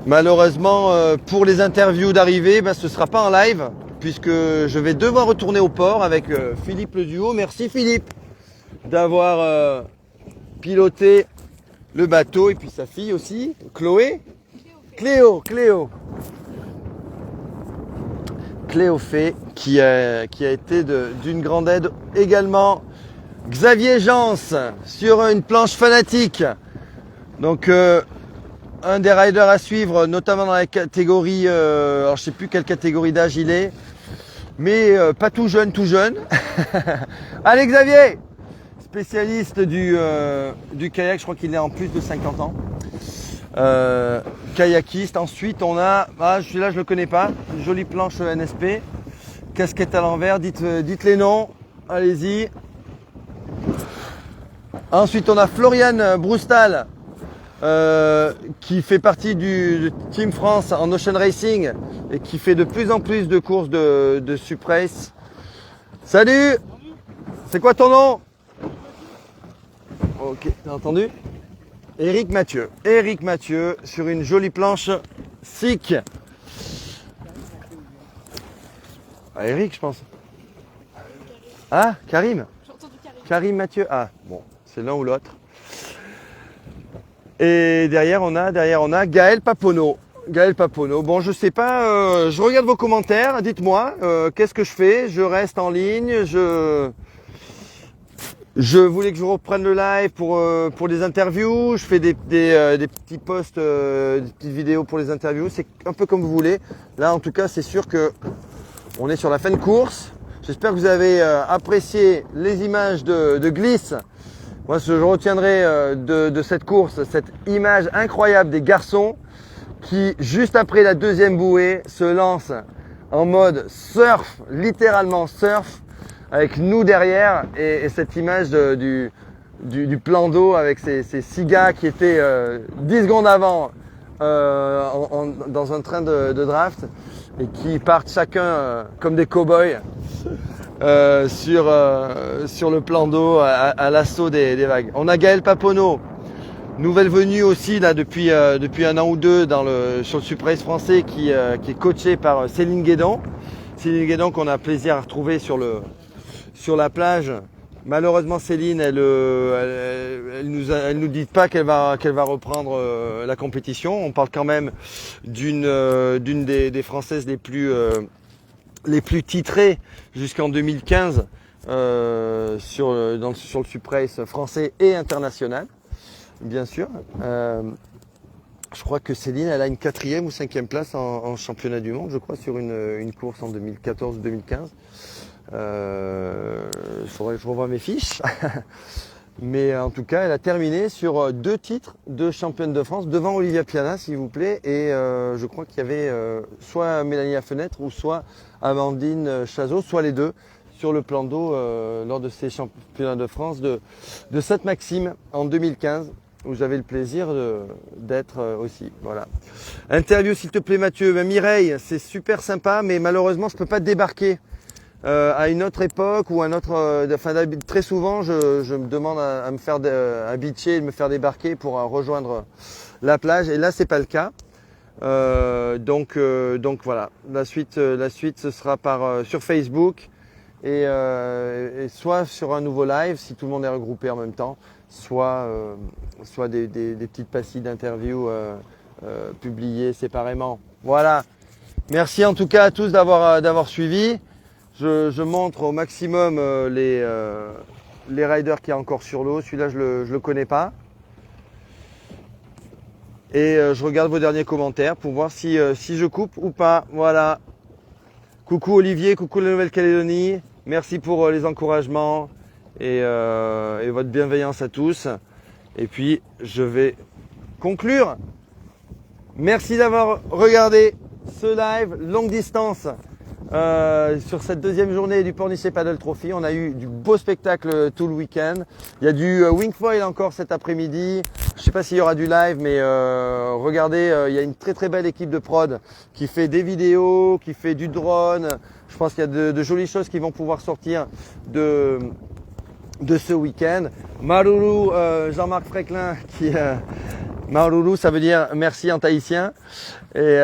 Malheureusement, pour les interviews d'arrivée, ce sera pas en live, puisque je vais devoir retourner au port avec Philippe le duo. Merci Philippe d'avoir piloté le bateau, et puis sa fille aussi, Chloé. Cléo Fay, qui a été d'une grande aide également. Xavier Jans sur une planche fanatique. Donc un des riders à suivre, notamment dans la catégorie, alors je sais plus quelle catégorie d'âge il est, mais pas tout jeune. Allez Xavier, spécialiste du kayak, je crois qu'il est en plus de 50 ans. Kayakiste. Ensuite on a, celui-là je le connais pas, une jolie planche NSP, casquette à l'envers, dites les noms, allez-y. Ensuite on a Florian Broustal, qui fait partie du Team France en Ocean Racing et qui fait de plus en plus de courses de Suprace. Salut! C'est quoi ton nom? Ok, t'as entendu? Eric Mathieu sur une jolie planche SICK. Eric, je pense. Ah, Karim? Karim Mathieu. Ah, bon, c'est l'un ou l'autre. Et derrière on a Gaël Papono. Bon, je sais pas, je regarde vos commentaires, dites-moi, qu'est-ce que je fais? Je reste en ligne, je voulais que je reprenne le live pour les interviews, je fais des petits posts, des petites vidéos pour les interviews, c'est un peu comme vous voulez. Là, en tout cas, c'est sûr que on est sur la fin de course. J'espère que vous avez apprécié les images de glisse Moi, ce que je retiendrai de cette course, cette image incroyable des garçons qui, juste après la deuxième bouée, se lancent en mode surf, littéralement surf, avec nous derrière, et cette image du plan d'eau avec ces 6 gars qui étaient 10 secondes avant dans un train de draft et qui partent chacun comme des cow-boys sur le plan d'eau à l'assaut des vagues. On a Gaël Papono, nouvelle venue aussi là depuis un an ou deux sur le Super Race français qui est coaché par Céline Guédon. Céline Guédon qu'on a plaisir à retrouver sur la plage. Malheureusement Céline, elle nous dit pas qu'elle va reprendre la compétition. On parle quand même d'une des Françaises les plus titrées jusqu'en 2015 sur le Super Race français et international, bien sûr. Je crois que Céline, elle a une 4e ou 5e place en championnat du monde, je crois, sur une course en 2014 ou 2015. Il faudrait que je revoie mes fiches. Mais en tout cas, elle a terminé sur 2 titres de championne de France devant Olivia Piana, s'il vous plaît. Et je crois qu'il y avait soit Mélanie Lafenêtre ou soit Amandine Chazot, soit les deux, sur le plan d'eau lors de ces championnats de France de Sainte-Maxime en 2015. Où j'avais le plaisir d'être aussi. Voilà. Interview s'il te plaît Mathieu. Mireille, c'est super sympa, mais malheureusement je peux pas débarquer à une autre époque ou à un autre. Très souvent je me demande à me faire beacher et de me faire débarquer pour rejoindre la plage. Et là c'est pas le cas. Donc voilà. La suite ce sera sur Facebook et soit sur un nouveau live si tout le monde est regroupé en même temps. Soit des petites pastilles d'interview publiées séparément. Voilà. Merci en tout cas à tous d'avoir suivi. Je montre au maximum les riders qu'il y a encore sur l'eau. Celui-là, je le connais pas. Et je regarde vos derniers commentaires pour voir si je coupe ou pas. Voilà. Coucou Olivier, coucou la Nouvelle-Calédonie. Merci pour les encouragements. Et votre bienveillance à tous. Et puis, je vais conclure. Merci d'avoir regardé ce live longue distance sur cette deuxième journée du Pornichet Paddle Trophy. On a eu du beau spectacle tout le week-end. Il y a du wingfoil encore cet après-midi. Je ne sais pas s'il y aura du live, mais regardez, il y a une très très belle équipe de prod qui fait des vidéos, qui fait du drone. Je pense qu'il y a de jolies choses qui vont pouvoir sortir de ce week-end. Maruru, Jean-Marc Fréclin, Maruru, ça veut dire merci en tahitien, et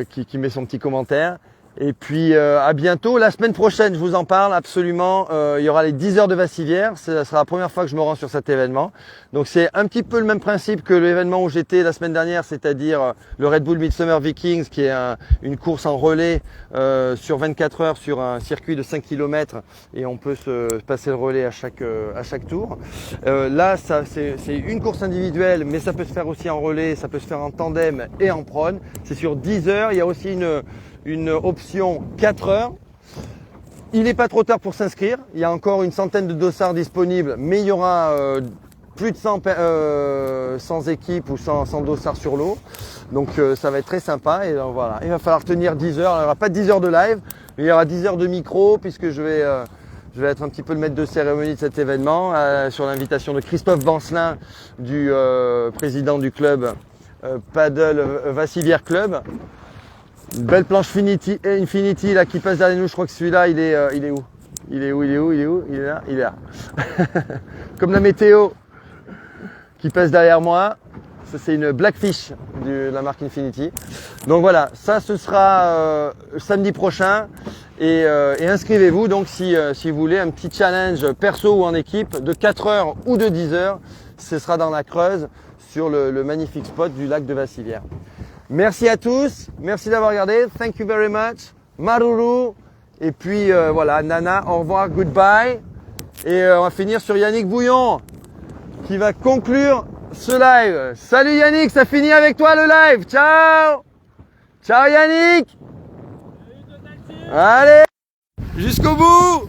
qui met son petit commentaire. Et puis à bientôt. La semaine prochaine, je vous en parle absolument. Il y aura les 10 heures de Vassivière. Ce sera la première fois que je me rends sur cet événement. Donc c'est un petit peu le même principe que l'événement où j'étais la semaine dernière, c'est-à-dire le Red Bull Midsummer Vikings, qui est une course en relais sur 24 heures sur un circuit de 5 km et on peut se passer le relais à chaque tour. Là, c'est une course individuelle, mais ça peut se faire aussi en relais, ça peut se faire en tandem et en prone. C'est sur 10 heures. Il y a aussi une option 4 heures. Il n'est pas trop tard pour s'inscrire. Il y a encore une centaine de dossards disponibles, mais il y aura plus de 100 équipes ou 100 dossards sur l'eau. Donc ça va être très sympa. Et donc, voilà, il va falloir tenir 10 heures. Il n'y aura pas 10 heures de live, mais il y aura 10 heures de micro puisque je vais être un petit peu le maître de cérémonie de cet événement sur l'invitation de Christophe Vancelin, du président du club Paddle Vassivière Club. Une belle planche Infinity là qui passe derrière nous. Je crois que celui-là, il est où? Il est là. Il est là. Comme la météo qui passe derrière moi. Ça, c'est une Blackfish de la marque Infinity. Donc voilà, ça ce sera samedi prochain. Et inscrivez-vous donc si vous voulez un petit challenge perso ou en équipe de 4 heures ou de 10 heures. Ce sera dans la Creuse sur le magnifique spot du lac de Vassivière. Merci à tous, merci d'avoir regardé, thank you very much, Maruru, et puis voilà, Nana, au revoir, goodbye, et on va finir sur Yannick Bouillon, qui va conclure ce live. Salut Yannick, ça finit avec toi le live, ciao. Ciao Yannick. Allez, jusqu'au bout.